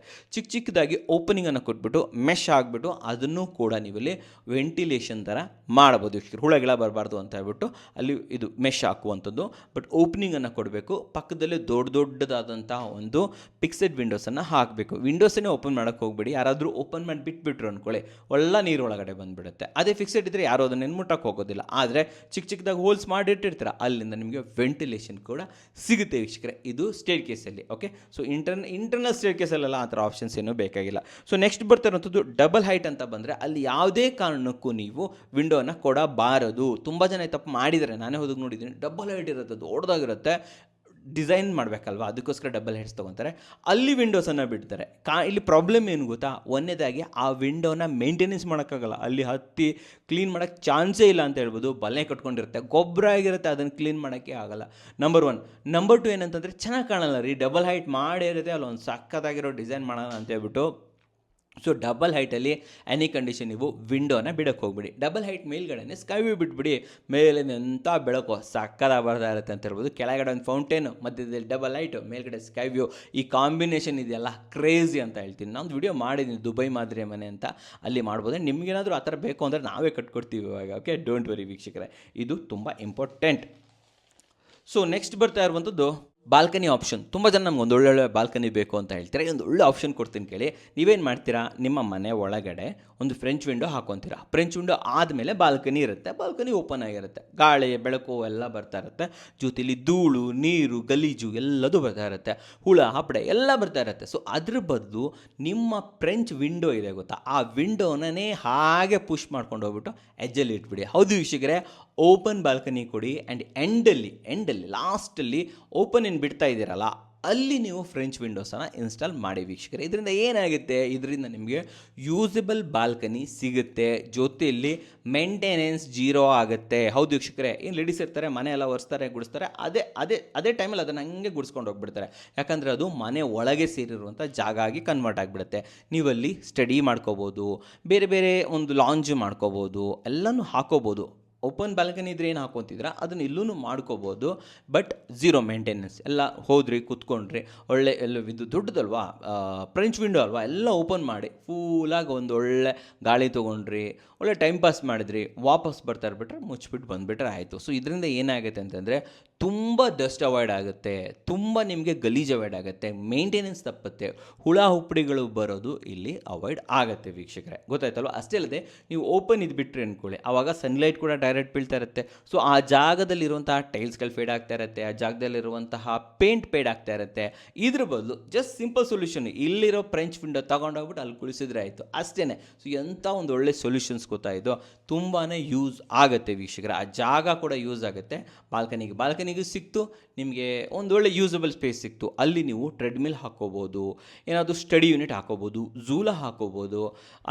ಚಿಕ್ಕದಾಗಿ ಓಪನಿಂಗನ್ನು ಕೊಟ್ಬಿಟ್ಟು ಮೆಶ್ ಆಗಿಬಿಟ್ಟು ಅದನ್ನು ಕೂಡ ನೀವಲ್ಲಿ ವೆಂಟಿಲೇಷನ್ ಥರ ಮಾಡ್ಬೋದು ವೀಕ್ಷಕರು. ಹುಳಗಿಳ ಬರಬಾರ್ದು ಅಂತ ಹೇಳ್ಬಿಟ್ಟು ಅಲ್ಲಿ ಇದು ಮೆಶ್ ಹಾಕುವಂಥದ್ದು. ಬಟ್ ಓಪನಿಂಗನ್ನು ಕೊಡಬೇಕು, ಪಕ್ಕದಲ್ಲೇ ದೊಡ್ಡದಾದಂಥ ಒಂದು ಫಿಕ್ಸ್ಡ್ ವಿಂಡೋಸನ್ನು ಹಾಕಬೇಕು. ವಿಂಡೋಸನ್ನೇ ಓಪನ್ ಮಾಡೋಕ್ಕೆ ಹೋಗಬೇಡಿ. ಯಾರಾದರೂ ಓಪನ್ ಮಾಡಿ ಬಿಟ್ಬಿಟ್ರು ಅಂದ್ಕೊಳ್ಳಿ, ಒಳ್ಳೆ ನೀರು ಒಳಗಡೆ ಬಂದುಬಿಡುತ್ತೆ. ಅದೇ ಫಿಕ್ಸೆಡ್ ಇದ್ದರೆ ಯಾರೋ ಅದನ್ನು ಮುಟ್ಟಕ್ಕೆ ಹೋಗೋದಿಲ್ಲ. ಆದರೆ ಚಿಕ್ಕದಾಗಿ ಹೋಲ್ಸ್ ಮಾಡಿಟ್ಟಿರ್ತೀರ, ಅಲ್ಲಿಂದ ನಿಮಗೆ ವೆಂಟಿಲೇಷನ್ ಕೂಡ ಸಿಗುತ್ತೆ ವೀಕ್ಷಕರೇ. ಇದು ಸ್ಟೇರ್ ಕೇಸಲ್ಲಿ, ಓಕೆ. ಸೊ ಇಂಟರ್ನಲ್ ಸ್ಟೇರ್ ಕೇಸಲ್ಲೆಲ್ಲ ಆ ಥರ ಆಪ್ಷನ್ಸ್ ಏನೂ ಬೇಕಾಗಿಲ್ಲ. ಸೊ ನೆಕ್ಸ್ಟ್ ಬರ್ತಿರೋಂಥದ್ದು ಡಬಲ್ ಹೈಟ್ ಅಂತ ಬಂದರೆ ಅಲ್ಲಿ ಯಾವುದೇ ಕಾರಣಕ್ಕೂ ನೀವು ವಿಂಡೋನ ಕೊಡಬಾರದು. ತುಂಬ ಜನ ತಪ್ಪು ಮಾಡಿದರೆ, ನಾನೇ ಹೋದಾಗ ನೋಡಿದ್ದೀನಿ, ಡಬಲ್ ಹೈಟ್ ಇರುತ್ತೆ, ದೊಡ್ಡದಾಗಿರುತ್ತೆ, ಡಿಸೈನ್ ಮಾಡಬೇಕಲ್ವ, ಅದಕ್ಕೋಸ್ಕರ ಡಬಲ್ ಹೆಡ್ಸ್ ತೊಗೊತಾರೆ. ಅಲ್ಲಿ ವಿಂಡೋಸನ್ನು ಬಿಡ್ತಾರೆ. ಇಲ್ಲಿ ಪ್ರಾಬ್ಲಮ್ ಏನು ಗೊತ್ತಾ, ಒಂದನೇದಾಗಿ ಆ ವಿಂಡೋನ ಮೇಂಟೆನೆನ್ಸ್ ಮಾಡೋಕ್ಕಾಗಲ್ಲ, ಅಲ್ಲಿ ಹತ್ತಿ ಕ್ಲೀನ್ ಮಾಡೋಕ್ಕೆ ಚಾನ್ಸೇ ಇಲ್ಲ ಅಂತ ಹೇಳ್ಬೋದು. ಬಲೆ ಕಟ್ಕೊಂಡಿರುತ್ತೆ, ಗೊಬ್ಬರ ಆಗಿರುತ್ತೆ, ಅದನ್ನು ಕ್ಲೀನ್ ಮಾಡೋಕ್ಕೆ ಆಗಲ್ಲ. ನಂಬರ್ 1. ನಂಬರ್ 2 ಏನಂತಂದರೆ ಚೆನ್ನಾಗಿ ಕಾಣಲ್ಲ ರೀ, ಡಬಲ್ ಹೈಟ್ ಮಾಡಿರುತ್ತೆ, ಅಲ್ಲೊಂದು ಸಕ್ಕತ್ತಾಗಿರೋ ಡಿಸೈನ್ ಮಾಡೋಣ ಅಂತ ಹೇಳ್ಬಿಟ್ಟು. ಸೊ ಡಬಲ್ ಹೈಟಲ್ಲಿ ಎನಿ ಕಂಡೀಷನ್ ನೀವು ವಿಂಡೋನ ಬಿಡೋಕ್ಕೆ ಹೋಗ್ಬಿಡಿ. ಡಬಲ್ ಹೈಟ್ ಮೇಲ್ಗಡೆ ಸ್ಕೈ ವ್ಯೂ ಬಿಟ್ಬಿಡಿ, ಮೇಲೆ ಎಂಥ ಬೆಳಕು ಸಕ್ಕದಾಗಿ ಬರ್ತಾ ಇರುತ್ತೆ ಅಂತ ಹೇಳ್ಬೋದು. ಕೆಳಗಡೆ ಒಂದು ಫೌಂಟೇನು, ಮಧ್ಯದಲ್ಲಿ ಡಬಲ್ ಹೈಟು, ಮೇಲ್ಗಡೆ ಸ್ಕೈ ವ್ಯೂ, ಈ ಕಾಂಬಿನೇಷನ್ ಇದೆಯಲ್ಲ ಕ್ರೇಜಿ ಅಂತ ಹೇಳ್ತೀನಿ. ನಾನು ವಿಡಿಯೋ ಮಾಡಿದ್ದೀನಿ ದುಬೈ ಮಾದರಿಯ ಮನೆ ಅಂತ, ಅಲ್ಲಿ ಮಾಡ್ಬೋದು. ನಿಮಗೇನಾದರೂ ಆ ಥರ ಬೇಕು ಅಂದರೆ ನಾವೇ ಕಟ್ಕೊಡ್ತೀವಿ ಇವಾಗ. ಓಕೆ, ಡೋಂಟ್ ವರಿ ವೀಕ್ಷಕರೇ, ಇದು ತುಂಬ ಇಂಪಾರ್ಟೆಂಟ್. ಸೊ ನೆಕ್ಸ್ಟ್ ಬರ್ತಾ ಇರುವಂಥದ್ದು ಬಾಲ್ಕನಿ ಆಪ್ಷನ್. ತುಂಬ ಜನ ನಮ್ಗೆ ಒಂದು ಒಳ್ಳೊಳ್ಳೆ ಬಾಲ್ಕನಿ ಬೇಕು ಅಂತ ಹೇಳ್ತೀರಾ. ಒಂದು ಒಳ್ಳೆ ಆಪ್ಷನ್ ಕೊಡ್ತೀನಿ ಕೇಳಿ. ನೀವೇನು ಮಾಡ್ತೀರಾ, ನಿಮ್ಮ ಮನೆ ಒಳಗಡೆ ಒಂದು ಫ್ರೆಂಚ್ ವಿಂಡೋ ಹಾಕೊತೀರಾ. ಫ್ರೆಂಚ್ ವಿಂಡೋ ಆದಮೇಲೆ ಬಾಲ್ಕನಿ ಇರುತ್ತೆ, ಬಾಲ್ಕನಿ ಓಪನ್ ಆಗಿರುತ್ತೆ, ಗಾಳಿ ಬೆಳಕು ಎಲ್ಲ ಬರ್ತಾ ಇರುತ್ತೆ, ಜೊತೆಲಿ ಧೂಳು ನೀರು ಗಲೀಜು ಎಲ್ಲದೂ ಬರ್ತಾ ಇರುತ್ತೆ, ಹುಳ ಹಪ್ಪಡೆ ಎಲ್ಲ ಬರ್ತಾ ಇರುತ್ತೆ. ಸೊ ಅದ್ರ ಬದಲು ನಿಮ್ಮ ಫ್ರೆಂಚ್ ವಿಂಡೋ ಇದೆ ಗೊತ್ತಾ, ಆ ವಿಂಡೋನೇ ಹಾಗೆ ಪುಷ್ ಮಾಡ್ಕೊಂಡು ಹೋಗ್ಬಿಟ್ಟು ಎಜ್ಜಲ್ಲಿ ಇಟ್ಬಿಡಿ. ಹೌದು ವೀಕ್ಷಕರೇ, ಓಪನ್ ಬಾಲ್ಕನಿ ಕೊಡಿ. ಆ್ಯಂಡ್ ಎಂಡಲ್ಲಿ ಲಾಸ್ಟಲ್ಲಿ ಓಪನ್ ಏನು ಬಿಡ್ತಾ ಇದ್ದೀರಲ್ಲ, ಅಲ್ಲಿ ನೀವು ಫ್ರೆಂಚ್ ವಿಂಡೋಸನ್ನು ಇನ್ಸ್ಟಾಲ್ ಮಾಡಿ ವೀಕ್ಷಕರೇ. ಇದರಿಂದ ಏನಾಗುತ್ತೆ, ಇದರಿಂದ ನಿಮಗೆ ಯೂಸಬಲ್ ಬಾಲ್ಕನಿ ಸಿಗುತ್ತೆ, ಜೊತೆಯಲ್ಲಿ ಮೇಂಟೆನೆನ್ಸ್ 0 ಆಗುತ್ತೆ. ಹೌದು ವೀಕ್ಷಕರೇ, ಏನು ಲೇಡೀಸ್ ಇರ್ತಾರೆ, ಮನೆ ಎಲ್ಲ ಒರೆಸ್ತಾರೆ ಗುಡಿಸ್ತಾರೆ, ಅದೇ ಟೈಮಲ್ಲಿ ಅದನ್ನು ಹಂಗೆ ಗುಡಿಸ್ಕೊಂಡು ಹೋಗ್ಬಿಡ್ತಾರೆ. ಯಾಕಂದರೆ ಅದು ಮನೆ ಒಳಗೆ ಸೇರಿರುವಂಥ ಜಾಗ ಆಗಿ ಕನ್ವರ್ಟ್ ಆಗಿಬಿಡುತ್ತೆ. ನೀವಲ್ಲಿ ಸ್ಟಡಿ ಮಾಡ್ಕೋಬೋದು, ಬೇರೆ ಬೇರೆ ಒಂದು ಲಾಂಜ್ ಮಾಡ್ಕೋಬೋದು, ಎಲ್ಲನೂ ಹಾಕೋಬೋದು. ಓಪನ್ ಬಾಲ್ಕನಿ ಇದ್ರೆ ಏನು ಹಾಕೊತಿದ್ರ ಅದನ್ನು ಇಲ್ಲೂ ಮಾಡ್ಕೋಬೋದು. But 0 maintenance. ಎಲ್ಲ ಹೋದ್ರಿ ಕೂತ್ಕೊಂಡ್ರಿ, ಒಳ್ಳೆ ಎಲ್ಲ ಇದು ದೊಡ್ಡದಲ್ವಾ, ಫ್ರೆಂಚ್ ವಿಂಡೋ ಅಲ್ವಾ, ಎಲ್ಲ ಓಪನ್ ಮಾಡಿ ಫೂಲಾಗಿ ಒಂದು ಒಳ್ಳೆ ಗಾಳಿ ತೊಗೊಂಡ್ರಿ, ಒಳ್ಳೆ ಟೈಮ್ ಪಾಸ್ ಮಾಡಿದ್ರಿ, ವಾಪಸ್ ಬರ್ತಾ ಇರ್ಬಿಟ್ರೆ ಮುಚ್ಚಿಬಿಟ್ಟು ಬಂದುಬಿಟ್ರೆ ಆಯಿತು. ಸೊ ಇದರಿಂದ ಏನಾಗುತ್ತೆ ಅಂತಂದರೆ ತುಂಬ ಡಸ್ಟ್ ಅವಾಯ್ಡ್ ಆಗುತ್ತೆ, ತುಂಬ ನಿಮಗೆ ಗಲೀಜು ಅವಾಯ್ಡ್ ಆಗುತ್ತೆ, ಮೇಂಟೆನೆನ್ಸ್ ತಪ್ಪುತ್ತೆ, ಹುಳ ಹುಪ್ಪಡಿಗಳು ಬರೋದು ಇಲ್ಲಿ ಅವಾಯ್ಡ್ ಆಗುತ್ತೆ ವೀಕ್ಷಕರೇ. ಗೊತ್ತಾಯ್ತಲ್ವ? ಅಷ್ಟೇ ಅಲ್ಲದೆ ನೀವು ಓಪನ್ ಇದು ಬಿಟ್ಟರೆ ಅಂದ್ಕೊಳ್ಳಿ, ಆವಾಗ ಸನ್ಲೈಟ್ ಕೂಡ ಡೈರೆಕ್ಟ್ ಬೀಳ್ತಾ ಇರುತ್ತೆ. ಸೊ ಆ ಜಾಗದಲ್ಲಿರುವಂತಹ ಟೈಲ್ಸ್ಗಳು ಫೇಡ್ ಆಗ್ತಾ ಇರುತ್ತೆ, ಆ ಜಾಗದಲ್ಲಿರುವಂತಹ ಪೇಂಟ್ ಫೇಡ್ ಆಗ್ತಾ ಇರುತ್ತೆ. ಇದ್ರ ಬದಲು ಜಸ್ಟ್ ಸಿಂಪಲ್ ಸೊಲ್ಯೂಷನ್, ಇಲ್ಲಿರೋ ಫ್ರೆಂಚ್ ವಿಂಡೋ ತೊಗೊಂಡೋಗ್ಬಿಟ್ಟು ಅಲ್ಲಿ ಕುಳಿಸಿದ್ರೆ ಆಯಿತು, ಅಷ್ಟೇ. ಸೊ ಎಂಥ ಒಂದು ಒಳ್ಳೆ ಸೊಲ್ಯೂಷನ್ಸ್ ಗೊತ್ತಾಯಿತು, ತುಂಬಾ ಯೂಸ್ ಆಗುತ್ತೆ ವೀಕ್ಷಕರ. ಆ ಜಾಗ ಕೂಡ ಯೂಸ್ ಆಗುತ್ತೆ, ಬಾಲ್ಕನಿಗೂ ಸಿಕ್ತು, ನಿಮಗೆ ಒಂದು ಒಳ್ಳೆ ಯೂಸಬಲ್ ಸ್ಪೇಸ್ ಸಿಕ್ತು. ಅಲ್ಲಿ ನೀವು ಟ್ರೆಡ್ಮಿಲ್ ಹಾಕೋಬೋದು, ಏನಾದರೂ ಸ್ಟಡಿ ಯೂನಿಟ್ ಹಾಕೋಬೋದು, ಝೂಲ ಹಾಕೋಬೋದು,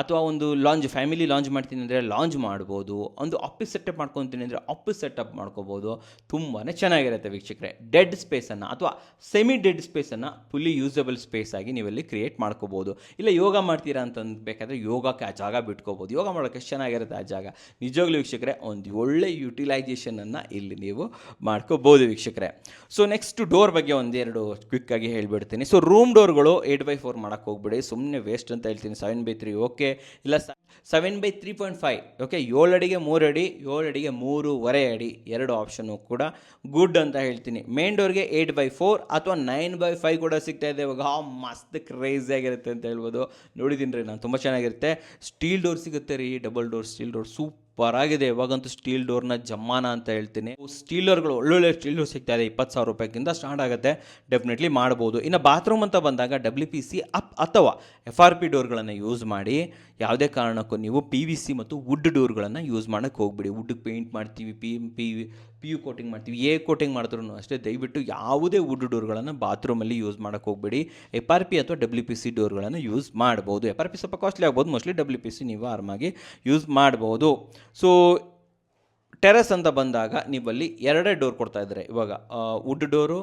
ಅಥವಾ ಒಂದು ಲಾಂಜ್, ಫ್ಯಾಮಿಲಿ ಲಾಂಜ್ ಮಾಡ್ತೀನಿ ಅಂದರೆ ಲಾಂಜ್ ಮಾಡ್ಬೋದು, ಒಂದು ಆಫೀಸ್ ಸೆಟಪ್ ಮಾಡ್ಕೊತೀನಿ ಅಂದರೆ ಆಫೀಸ್ ಸೆಟಪ್ ಮಾಡ್ಕೋಬೋದು. ತುಂಬಾ ಚೆನ್ನಾಗಿರುತ್ತೆ ವೀಕ್ಷಕರೇ. ಡೆಡ್ ಸ್ಪೇಸನ್ನು ಅಥವಾ ಸೆಮಿ ಡೆಡ್ ಸ್ಪೇಸನ್ನು ಫುಲ್ಲಿ ಯೂಸಬಲ್ ಸ್ಪೇಸ್ ಆಗಿ ನೀವಲ್ಲಿ ಕ್ರಿಯೇಟ್ ಮಾಡ್ಕೋಬೋದು. ಇಲ್ಲ ಯೋಗ ಮಾಡ್ತೀರಾ ಅಂತಂದು ಬೇಕಾದರೆ ಯೋಗಕ್ಕೆ ಆ ಜಾಗ ಬಿಟ್ಕೋಬೋದು. ಯೋಗ ಮಾಡೋಕ್ಕೆ ಎಷ್ಟು ಚೆನ್ನಾಗಿರುತ್ತೆ ಆ ಜಾಗ. ನಿಜವಾಗ್ಲೂ ವೀಕ್ಷಕರೇ, ಒಂದು ಒಳ್ಳೆ ಯುಟಿಲೈಸೇಷನನ್ನು ಇಲ್ಲಿ ನೀವು ಮಾಡ್ಕೋಬೋದು ವೀಕ್ಷಕರೇ. ಸೊ ನೆಕ್ಸ್ಟ್ ಡೋರ್ ಬಗ್ಗೆ ಒಂದೆರಡು ಕ್ವಿಕ್ಕಾಗಿ ಹೇಳಿಬಿಡ್ತೀನಿ. ಸೊ ರೂಮ್ ಡೋರ್ಗಳು 8x4 ಮಾಡೋಕ್ಕೆ ಹೋಗ್ಬಿಡಿ, ಸುಮ್ಮನೆ ವೇಸ್ಟ್ ಅಂತ ಹೇಳ್ತೀನಿ. 7x3 ಓಕೆ, ಇಲ್ಲ 7x3.5 ಓಕೆ, 7 ಅಡಿಗೆ 3 ಅಡಿ, 7 ಅಡಿಗೆ 3.5 ಅಡಿ, ಎರಡು ಆಪ್ಷನ್ನು ಕೂಡ ಗುಡ್ ಅಂತ ಹೇಳ್ತೀನಿ. ಮೇನ್ ಡೋರ್ಗೆ 8x4 ಅಥವಾ 9x5 ಕೂಡ ಸಿಗ್ತಾ ಇದೆ ಇವಾಗ, ಮಸ್ತ್ ಕ್ರೇಜಿ ಆಗಿರುತ್ತೆ ಅಂತ ಹೇಳ್ಬೋದು. ನೋಡಿದ್ದೀನಿ ರೀ ನಾನು, ತುಂಬ ಚೆನ್ನಾಗಿರುತ್ತೆ. ಸ್ಟೀಲ್ ಡೋರ್ ಸಿಗುತ್ತೆ ರೀ, double door steel door super ಆಗಿದೆ. ಇವಾಗಂತೂ ಸ್ಟೀಲ್ ಡೋರ್ನ ಜಮಾನ ಅಂತ ಹೇಳ್ತೀನಿ. ಸ್ಟೀಲ್ ಡೋರ್ಗಳು ಒಳ್ಳೊಳ್ಳೆ ಸ್ಟೀಲ್ ಡೋರ್ ಸಿಗ್ತಾ ಇದೆ, 20,000 ರೂಪಾಯಿಗಿಂತ ಸ್ಟಾರ್ಟ್ ಆಗುತ್ತೆ, ಡೆಫಿನೆಟ್ಲಿ ಮಾಡ್ಬೋದು. ಇನ್ನು ಬಾತ್ರೂಮ್ ಅಂತ ಬಂದಾಗ WPC ಅಥವಾ FRP ಡೋರ್ಗಳನ್ನು ಯೂಸ್ ಮಾಡಿ. ಯಾವುದೇ ಕಾರಣಕ್ಕೂ ನೀವು PVC ಮತ್ತು ವುಡ್ ಡೋರ್ಗಳನ್ನು ಯೂಸ್ ಮಾಡೋಕ್ಕೆ ಹೋಗ್ಬಿಡಿ. ವುಡ್ಗೆ ಪೇಂಟ್ ಮಾಡ್ತೀವಿ, PU ಕೋಟಿಂಗ್ ಮಾಡ್ತೀವಿ, ಕೋಟಿಂಗ್ ಮಾಡಿದ್ರು ಅಷ್ಟೇ. ದಯವಿಟ್ಟು ಯಾವುದೇ ವುಡ್ ಡೋರ್ಗಳನ್ನು ಬಾತ್ರೂಮಲ್ಲಿ ಯೂಸ್ ಮಾಡೋಕ್ಕೆ ಹೋಗ್ಬೇಡಿ. FRP ಅಥವಾ WPC ಡೋರ್ಗಳನ್ನು ಯೂಸ್ ಮಾಡ್ಬೋದು. FRP ಸ್ವಲ್ಪ ಕಾಸ್ಟ್ಲಿ ಆಗ್ಬೋದು, ಮೋಸ್ಟ್ಲಿ WPC ನೀವು ಆರಾಮಾಗಿ ಯೂಸ್ ಮಾಡ್ಬೋದು. ಸೊ ಟೆರೆಸ್ ಅಂತ ಬಂದಾಗ ನೀವಲ್ಲಿ 2 ಡೋರ್ ಕೊಡ್ತಾ ಇದ್ದಾರೆ ಇವಾಗ. ವುಡ್ ಡೋರು,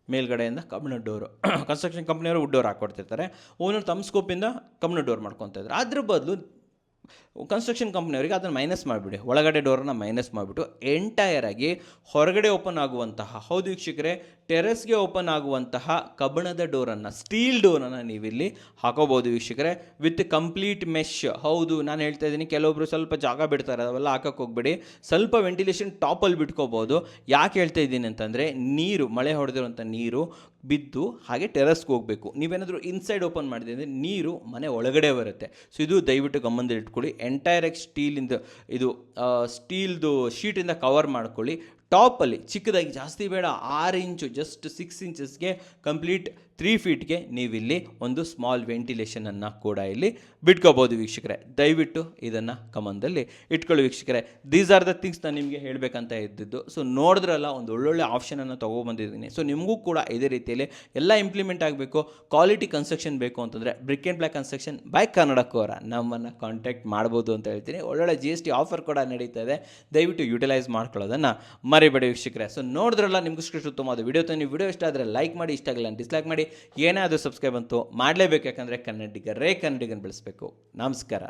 ಮೇಲ್ಗಡೆಯಿಂದ ಕಬ್ಬಿಣ ಡೋರು. ಕನ್ಸ್ಟ್ರಕ್ಷನ್ ಕಂಪ್ನಿಯವರು ವುಡ್ ಡೋರ್ ಹಾಕ್ಕೊಡ್ತಿರ್ತಾರೆ, ಓನರ್ ತಮ್ಮ ಸ್ಕೋಪಿಂದ ಕಬ್ಬಿಣ ಡೋರ್ ಮಾಡ್ಕೊತಾ ಇದ್ದಾರೆ. ಅದ್ರ ಬದಲು ಕನ್ಸ್ಟ್ರಕ್ಷನ್ ಕಂಪ್ನಿಯವರಿಗೆ ಅದನ್ನು ಮೈನಸ್ ಮಾಡಿಬಿಡಿ, ಒಳಗಡೆ ಡೋರನ್ನು ಮೈನಸ್ ಮಾಡಿಬಿಟ್ಟು ಎಂಟೈರ್ ಆಗಿ ಹೊರಗಡೆ ಓಪನ್ ಆಗುವಂತಹ, ಹೌದು ವೀಕ್ಷಕರೇ, ಟೆರೆಸ್ಗೆ ಓಪನ್ ಆಗುವಂತಹ ಕಬ್ಬಿಣದ ಡೋರನ್ನು, ಸ್ಟೀಲ್ ಡೋರನ್ನು ನೀವಿಲ್ಲಿ ಹಾಕೋಬೋದು ವೀಕ್ಷಕರೇ, ವಿತ್ ಕಂಪ್ಲೀಟ್ ಮೆಶ್. ಹೌದು, ನಾನು ಹೇಳ್ತಾ ಇದ್ದೀನಿ, ಕೆಲವೊಬ್ರು ಸ್ವಲ್ಪ ಜಾಗ ಬಿಡ್ತಾರೆ, ಅವೆಲ್ಲ ಹಾಕೋಕ್ಕೆ ಹೋಗ್ಬೇಡಿ. ಸ್ವಲ್ಪ ವೆಂಟಿಲೇಷನ್ ಟಾಪಲ್ಲಿ ಬಿಟ್ಕೋಬೋದು. ಯಾಕೆ ಹೇಳ್ತಾ ಇದ್ದೀನಿ ಅಂತಂದರೆ, ನೀರು, ಮಳೆ ಹೊಡೆದಿರುವಂಥ ನೀರು ಬಿದ್ದು ಹಾಗೆ ಟೆರೆಸ್ಗೆ ಹೋಗಬೇಕು. ನೀವೇನಾದರೂ ಇನ್ಸೈಡ್ ಓಪನ್ ಮಾಡಿದೆ ಅಂದರೆ ನೀರು ಮನೆ ಒಳಗಡೆ ಬರುತ್ತೆ. ಸೊ ಇದು ದಯವಿಟ್ಟು ಗಮನದಲ್ಲಿ ಇಟ್ಕೊಳ್ಳಿ. ಎಂಟೈರಾಗಿ ಸ್ಟೀಲಿಂದ ಇದು ಸ್ಟೀಲ್ದು ಶೀಟಿಂದ ಕವರ್ ಮಾಡ್ಕೊಳ್ಳಿ. ಟಾಪಲ್ಲಿ ಚಿಕ್ಕದಾಗಿ, ಜಾಸ್ತಿ ಬೇಡ, 6 ಇಂಚು, ಜಸ್ಟ್ 6 ಇಂಚಸ್ಗೆ ಕಂಪ್ಲೀಟ್ 3 ಫೀಟ್ಗೆ ನೀವಿಲ್ಲಿ ಒಂದು ಸ್ಮಾಲ್ ವೆಂಟಿಲೇಷನನ್ನು ಕೂಡ ಇಲ್ಲಿ ಬಿಟ್ಕೋಬೋದು ವೀಕ್ಷಕರೇ. ದಯವಿಟ್ಟು ಇದನ್ನು ಗಮನದಲ್ಲಿ ಇಟ್ಕೊಳ್ಳಿ ವೀಕ್ಷಕರೇ. ದೀಸ್ ಆರ್ ದ ಥಿಂಗ್ಸ್ ನಾನು ನಿಮಗೆ ಹೇಳಬೇಕಂತ ಇದ್ದಿದ್ದು. ಸೊ ನೋಡಿದ್ರಲ್ಲ, ಒಂದು ಒಳ್ಳೊಳ್ಳೆ ಆಪ್ಷನನ್ನು ತೊಗೊಬಂದಿದ್ದೀನಿ. ಸೊ ನಿಮಗೂ ಕೂಡ ಇದೇ ರೀತಿಯಲ್ಲಿ ಎಲ್ಲ ಇಂಪ್ಲಿಮೆಂಟ್ ಆಗಬೇಕು, ಕ್ವಾಲಿಟಿ ಕನ್ಸ್ಟ್ರಕ್ಷನ್ ಬೇಕು ಅಂತಂದರೆ brick and block construction by ಕನ್ನಡಕೋರ ನಮ್ಮನ್ನು ಕಾಂಟ್ಯಾಕ್ಟ್ ಮಾಡ್ಬೋದು ಅಂತ ಹೇಳ್ತೀನಿ. ಒಳ್ಳೊಳ್ಳೆ GST ಆಫರ್ ಕೂಡ ನಡೀತಾ ಇದೆ, ದಯವಿಟ್ಟು ಯುಟಿಲೈಸ್ ಮಾಡ್ಕೊಳ್ಳೋದನ್ನು ಮರಿಬೇಡಿ ವೀಕ್ಷಕರೇ. ಸೊ ನೋಡಿದ್ರಲ್ಲ, ನಿಮಗೋಸ್ಕರ ಉತ್ತಮವಾದ ವಿಡಿಯೋ. ನೀವು ವಿಡಿಯೋ ಇಷ್ಟ ಆದರೆ ಲೈಕ್ ಮಾಡಿ, ಇಷ್ಟ ಆಗಿಲ್ಲ ಡಿಸ್ಲೈಕ್ ಮಾಡಿ, ಏನೇ ಅದು ಸಬ್ಸ್ಕ್ರೈಬ್ ಅಂತೂ ಮಾಡಲೇಬೇಕು, ಯಾಕಂದರೆ ಕನ್ನಡಿಗರೇ ಕನ್ನಡಿಗನ ಬೆಳೆಸಬೇಕು. ನಮಸ್ಕಾರ.